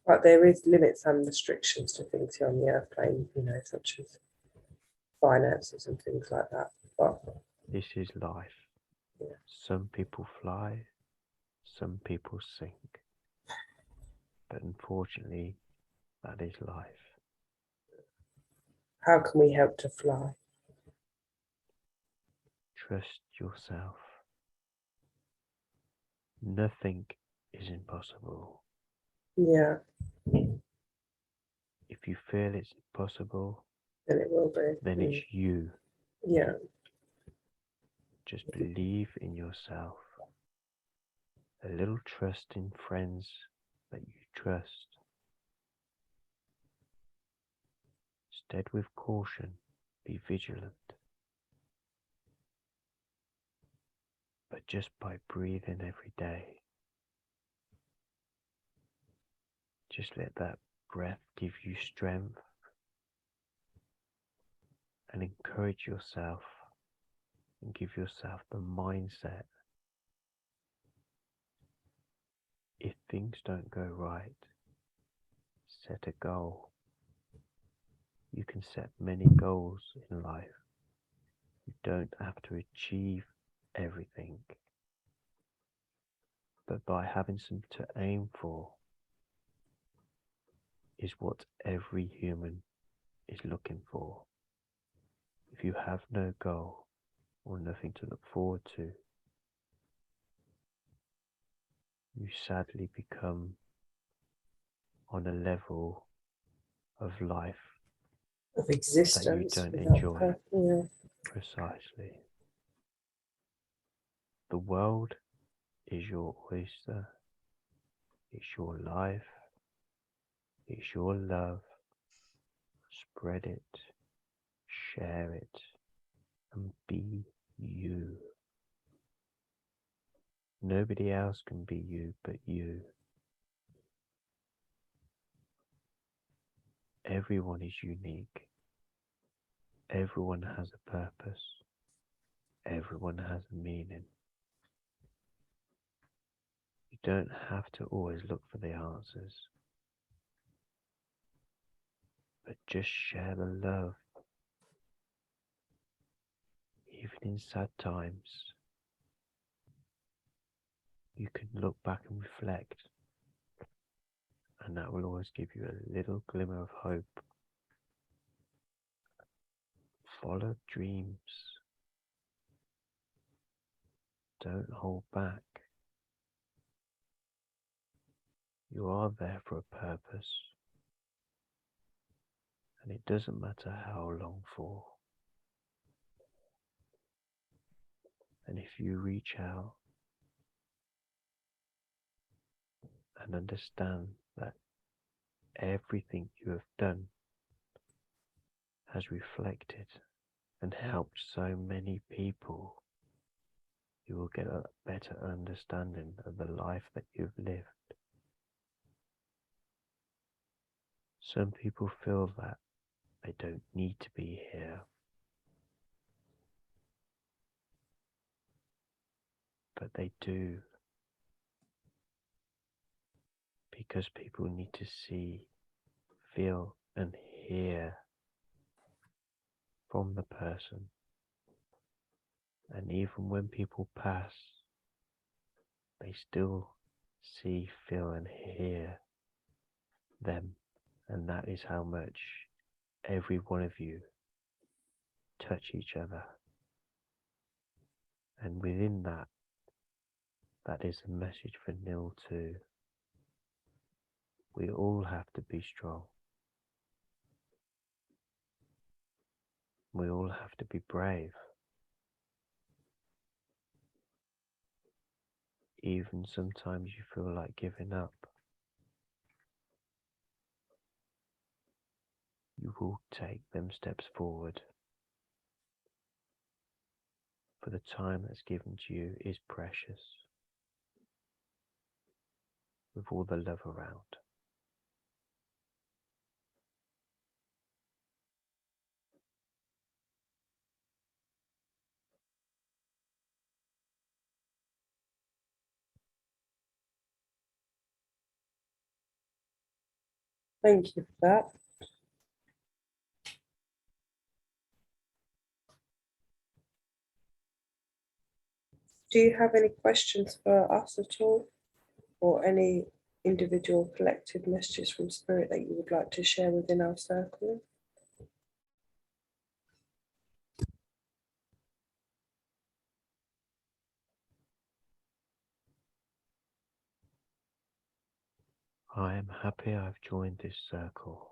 But there is limits and restrictions to things here on the earth plane, such as finances and things like that. But This is life. Yeah. Some people fly, some people sink. But unfortunately, that is life. how can we help to fly? Trust yourself. Nothing is impossible. Yeah, If you feel it's impossible, then it will be. then it's you. Yeah, Just believe in yourself. A little trust in friends that you trust. Instead, with caution, be vigilant. But just by breathing every day, just let that breath give you strength and encourage yourself and give yourself the mindset. If things don't go right, set a goal. You can set many goals in life. You don't have to achieve everything. But by having something to aim for is what every human is looking for. If you have no goal or nothing to look forward to, you sadly become on a level of life of that you existence. don't without enjoy. Yeah. Precisely. The world is your oyster. It's your life. It's your love. Spread it. Share it. And be you. Nobody else can be you but you. Everyone is unique. Everyone has a purpose. Everyone has a meaning. You don't have to always look for the answers, but just share the love. Even in sad times, you can look back and reflect, and that will always give you a little glimmer of hope. Follow dreams. Don't hold back. You are there for a purpose, and it doesn't matter how long for. And if you reach out and understand that everything you have done has reflected and helped so many people, you will get a better understanding of the life that you've lived. Some people feel that they don't need to be here, but they do, because people need to see, feel, and hear from the person. And even when people pass, they still see, feel, and hear them. And that is how much every one of you touch each other. And within that, that is a message for Nil too. We all have to be strong. We all have to be brave. Even sometimes you feel like giving up. You will take them steps forward. For the time that's given to you is precious. With all the love around. Thank you for that. Do you have any questions for us at all? Or any individual collective messages from Spirit that you would like to share within our circle? I am happy I've joined this circle.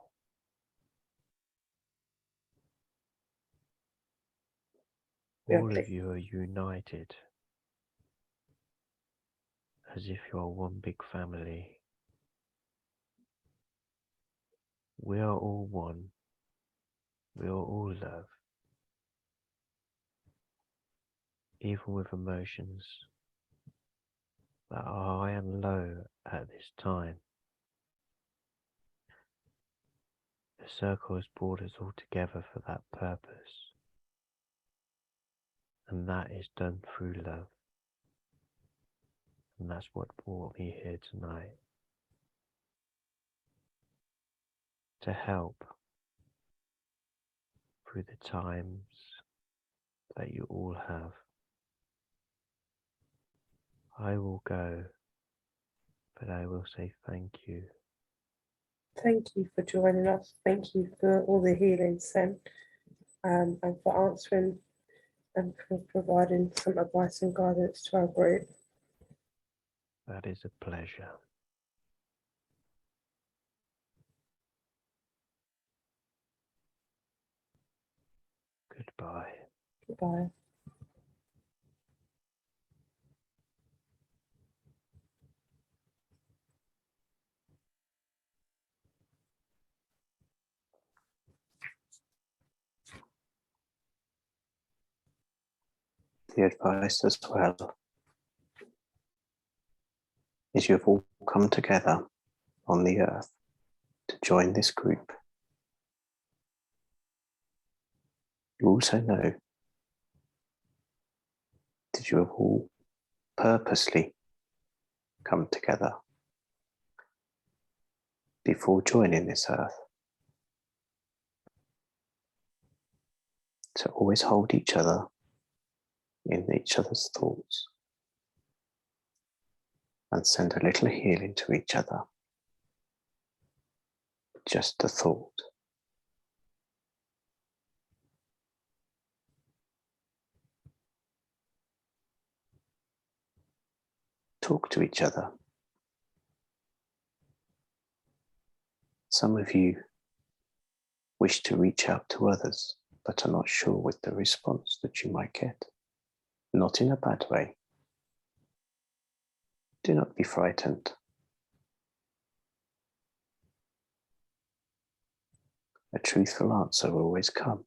All of you are united, as if you are one big family. We are all one. We are all love. Even with emotions that are high and low at this time. The circle has brought us all together for that purpose. And that is done through love. And that's what brought me here tonight. To help through the times that you all have. I will go, but I will say thank you. Thank you for joining us. Thank you for all the healing sent, and for answering and for providing some advice and guidance to our group. That is a pleasure. Goodbye. Goodbye. The advice as well is you've all come together on the earth to join this group. You also know that you have all purposely come together before joining this earth. To always hold each other in each other's thoughts and send a little healing to each other. Just a thought. Talk to each other. Some of you wish to reach out to others, but are not sure with the response that you might get. Not in a bad way. Do not be frightened. A truthful answer will always come.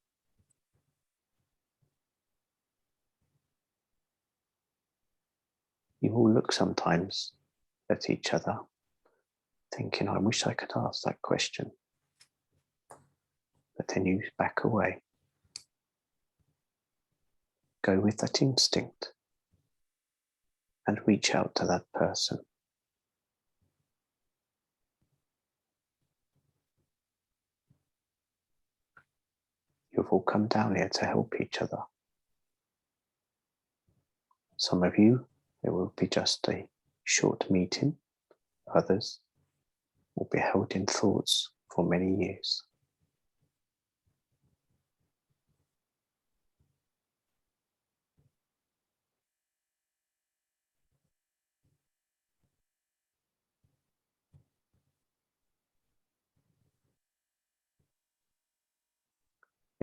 You will look sometimes at each other, thinking, I wish I could ask that question. but then you back away. Go with that instinct and reach out to that person. You've all come down here to help each other. Some of you, it will be just a short meeting. Others will be held in thoughts for many years.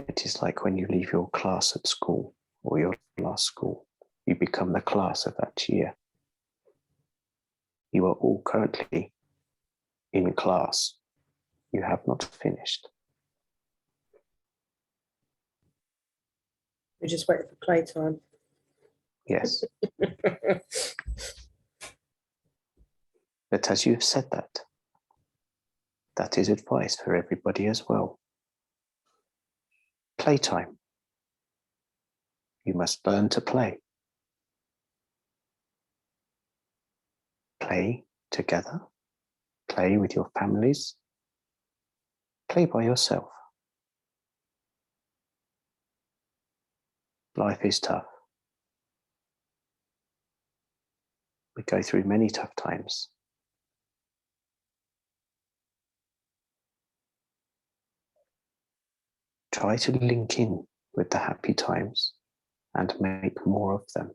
It is like when you leave your class at school or your last school, you become the class of that year. You are all currently in class. You have not finished. We're just waiting for playtime. Yes. But as you've said that, that is advice for everybody as well. Playtime. You must learn to play. Play together. Play with your families. Play by yourself. Life is tough. We go through many tough times. Try to link in with the happy times and make more of them.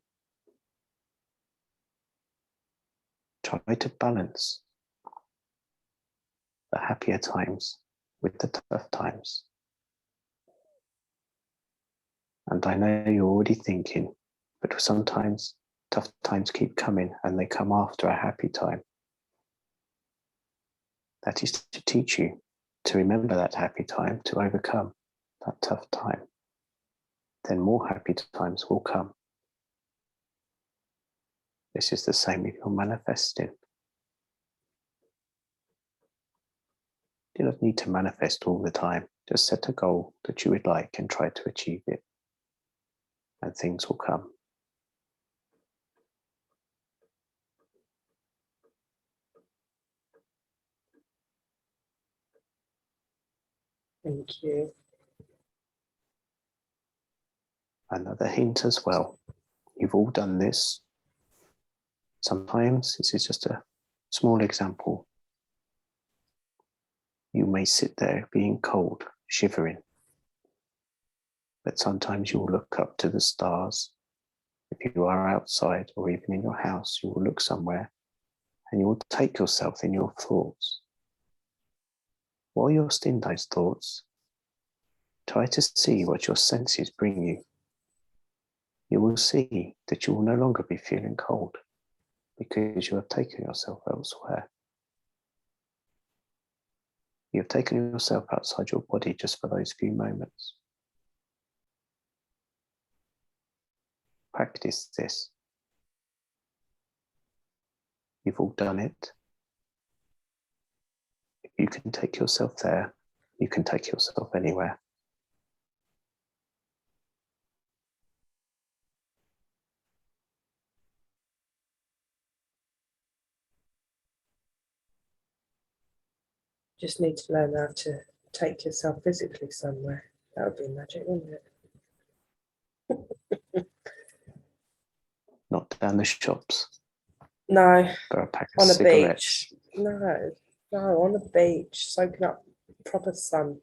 Try to balance the happier times with the tough times. And I know you're already thinking, but sometimes tough times keep coming and they come after a happy time. That is to teach you to remember that happy time, to overcome that tough time. Then more happy times will come. This is the same if you're manifesting. You don't need to manifest all the time. Just set a goal that you would like and try to achieve it. And things will come. Thank you. Another hint as well. You've all done this. Sometimes this is just a small example. You may sit there being cold, shivering. But sometimes you will look up to the stars. If you are outside or even in your house, you will look somewhere and you will take yourself in your thoughts. While you're still in those thoughts, try to see what your senses bring you. You will see that you will no longer be feeling cold because you have taken yourself elsewhere. You have taken yourself outside your body just for those few moments. Practice this. You've all done it. If you can take yourself there, you can take yourself anywhere. Just need to learn how to take yourself physically somewhere. That would be magic, wouldn't it? Not down the shops. No, For a pack of on a cigarettes. beach. No, on a beach, soaking up proper sun.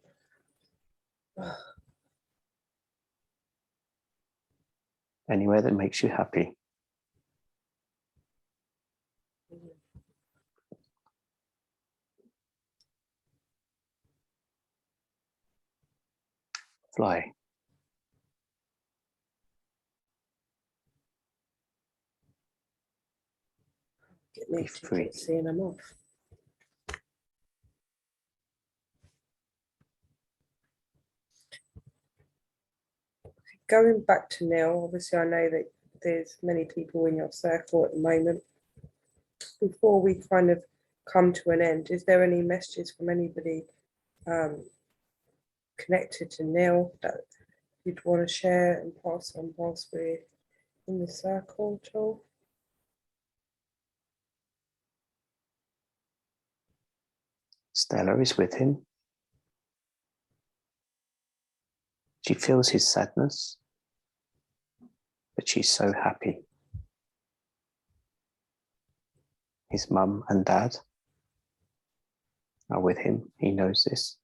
Anywhere that makes you happy. Fly. Get me Be free. tickets, seeing them off. Going back to Neil, obviously I know that there's many people in your circle at the moment. Before we kind of come to an end, is there any messages from anybody connected to Neil that you'd want to share and pass on whilst we're in the circle at all? Stella is with him. She feels his sadness, but she's so happy. His mum and dad are with him. He knows this.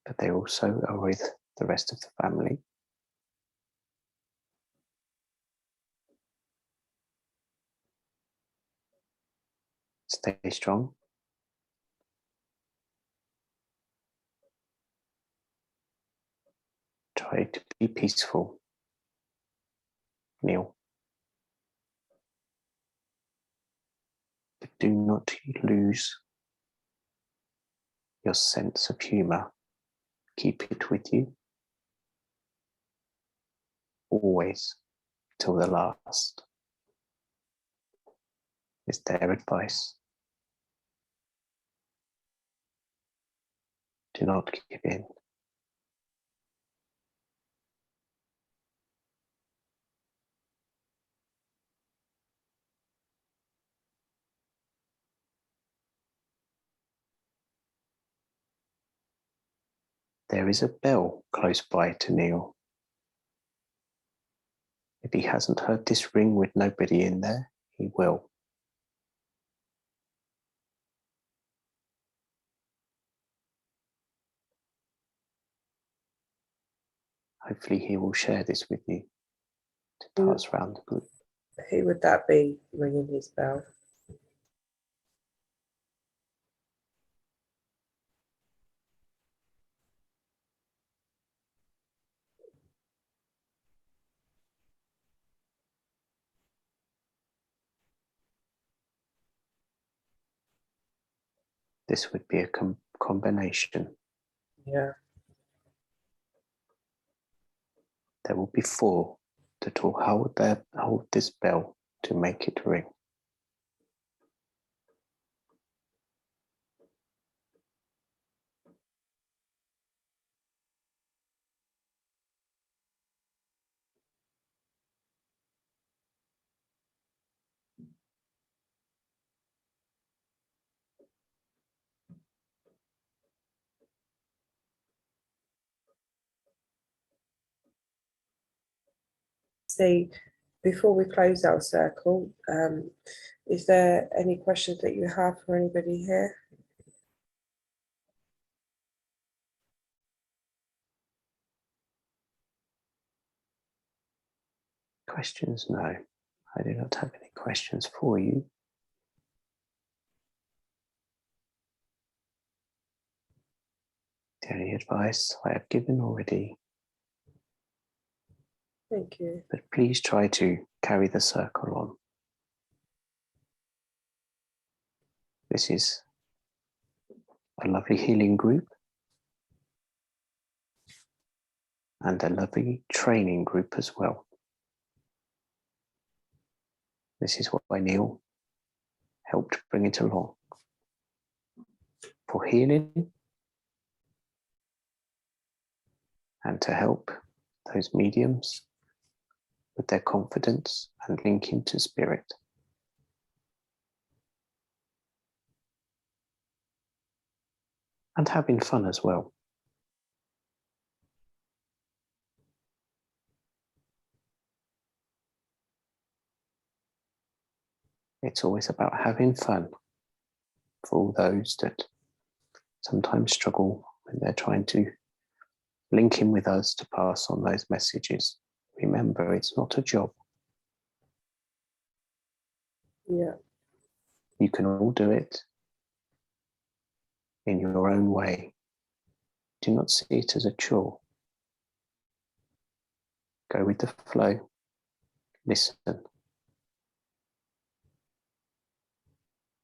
But they also are with the rest of the family. Stay strong. Try to be peaceful, Neil. But do not lose your sense of humour. Keep it with you. Always, till the last, is their advice. Do not give in. There is a bell close by to Neil. If he hasn't heard this ring with nobody in there, he will. Hopefully he will share this with you to pass around the group. Who would that be ringing his bell? This would be a combination. Yeah. There will be 4 that will hold this bell to make it ring. See, before we close our circle, is there any questions that you have for anybody here? Questions? No, I do not have any questions for you. The only advice I have given already. Thank you. But please try to carry the circle on. This is a lovely healing group and a lovely training group as well. This is why Neil helped bring it along. For healing and to help those mediums with their confidence and linking to spirit. And having fun as well. It's always about having fun for all those that sometimes struggle when they're trying to link in with us to pass on those messages. Remember, it's not a job. Yeah. You can all do it in your own way. Do not see it as a chore. Go with the flow. Listen.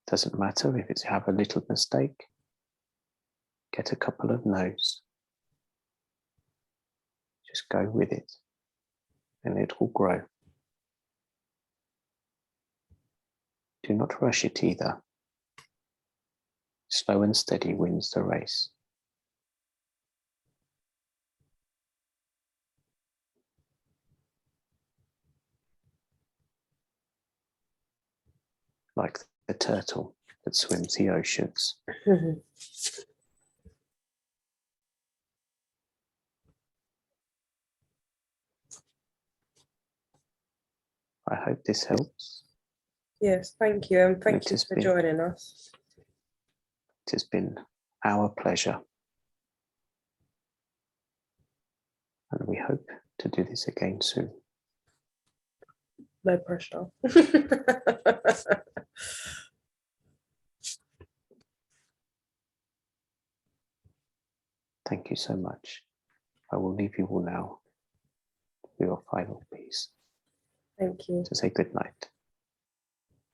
Doesn't matter if it's have a little mistake. Get a couple of no's. Just go with it and it will grow. Do not rush it either. Slow and steady wins the race. Like the turtle that swims the oceans. I hope this helps. Yes, thank you, and thank It you has for been. joining us. It has been our pleasure. And we hope to do this again soon. No pressure. Thank you so much. I will leave you all now for your final piece Thank you. to say good night.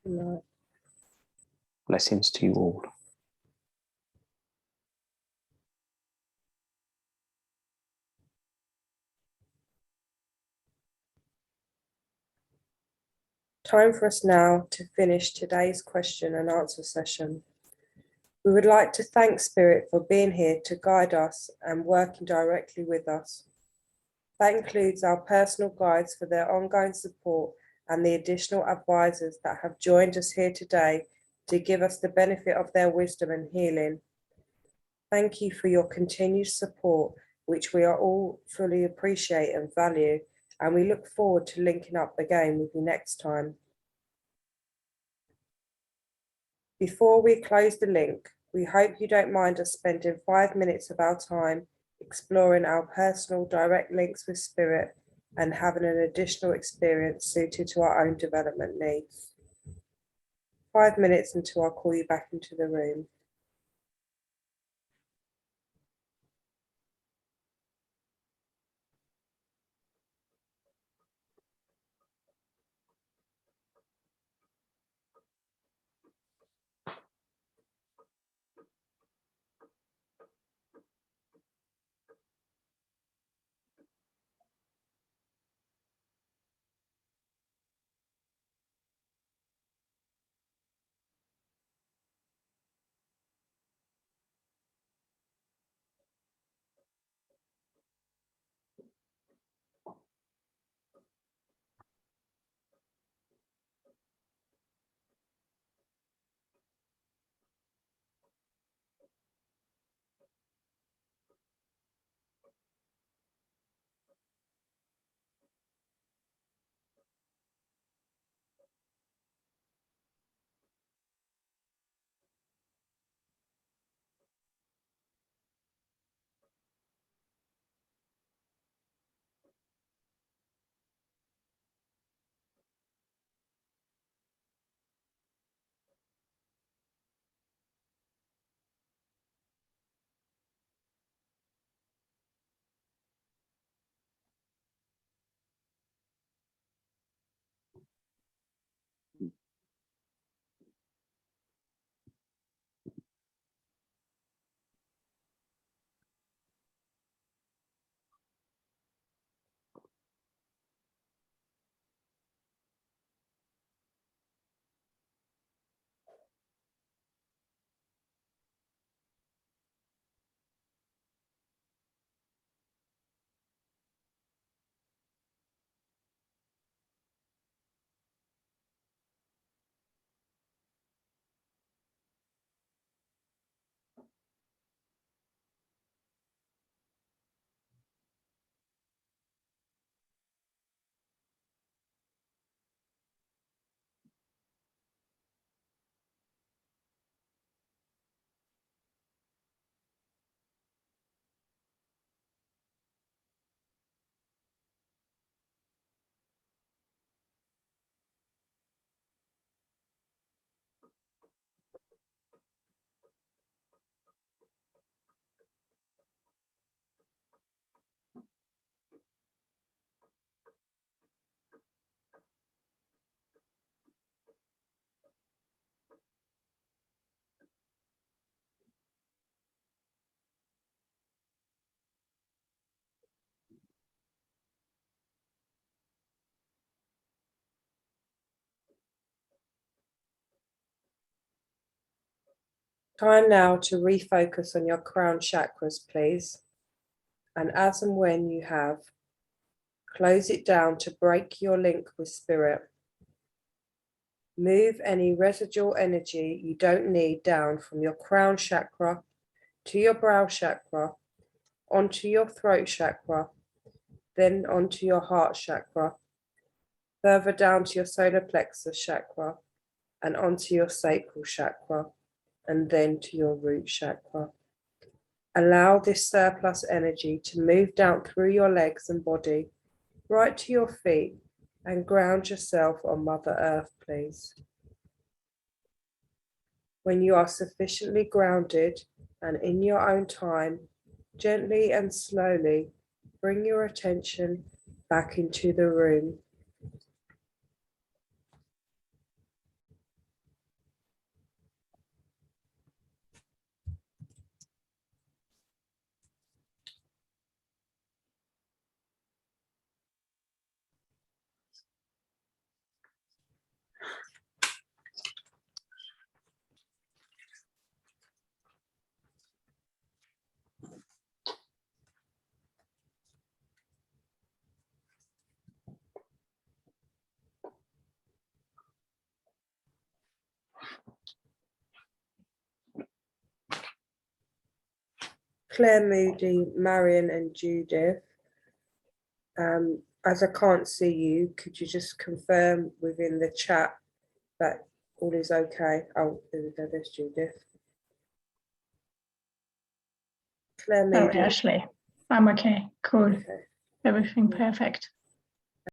Good night. Blessings to you all. Time for us now to finish today's question and answer session. We would like to thank Spirit for being here to guide us and working directly with us. That includes our personal guides for their ongoing support and the additional advisors that have joined us here today to give us the benefit of their wisdom and healing. Thank you for your continued support, which we are all fully appreciate and value, and we look forward to linking up again with you next time. Before we close the link, we hope you don't mind us spending 5 minutes of our time exploring our personal direct links with Spirit and having an additional experience suited to our own development needs. 5 minutes until I call you back into the room. Time now to refocus on your crown chakras, please. And as and when you have, close it down to break your link with spirit. Move any residual energy you don't need down from your crown chakra to your brow chakra, onto your throat chakra, then onto your heart chakra, further down to your solar plexus chakra, and onto your sacral chakra, and then to your root chakra. Allow this surplus energy to move down through your legs and body, right to your feet, and ground yourself on Mother Earth, please. When you are sufficiently grounded and in your own time, gently and slowly bring your attention back into the room. Claire, Moody, Marion and Judith, as I can't see you, could you just confirm within the chat that all is okay? Oh, there we go, there's Judith. Claire, Sorry, Moody. Ashley. I'm okay. Cool. Okay. Everything perfect.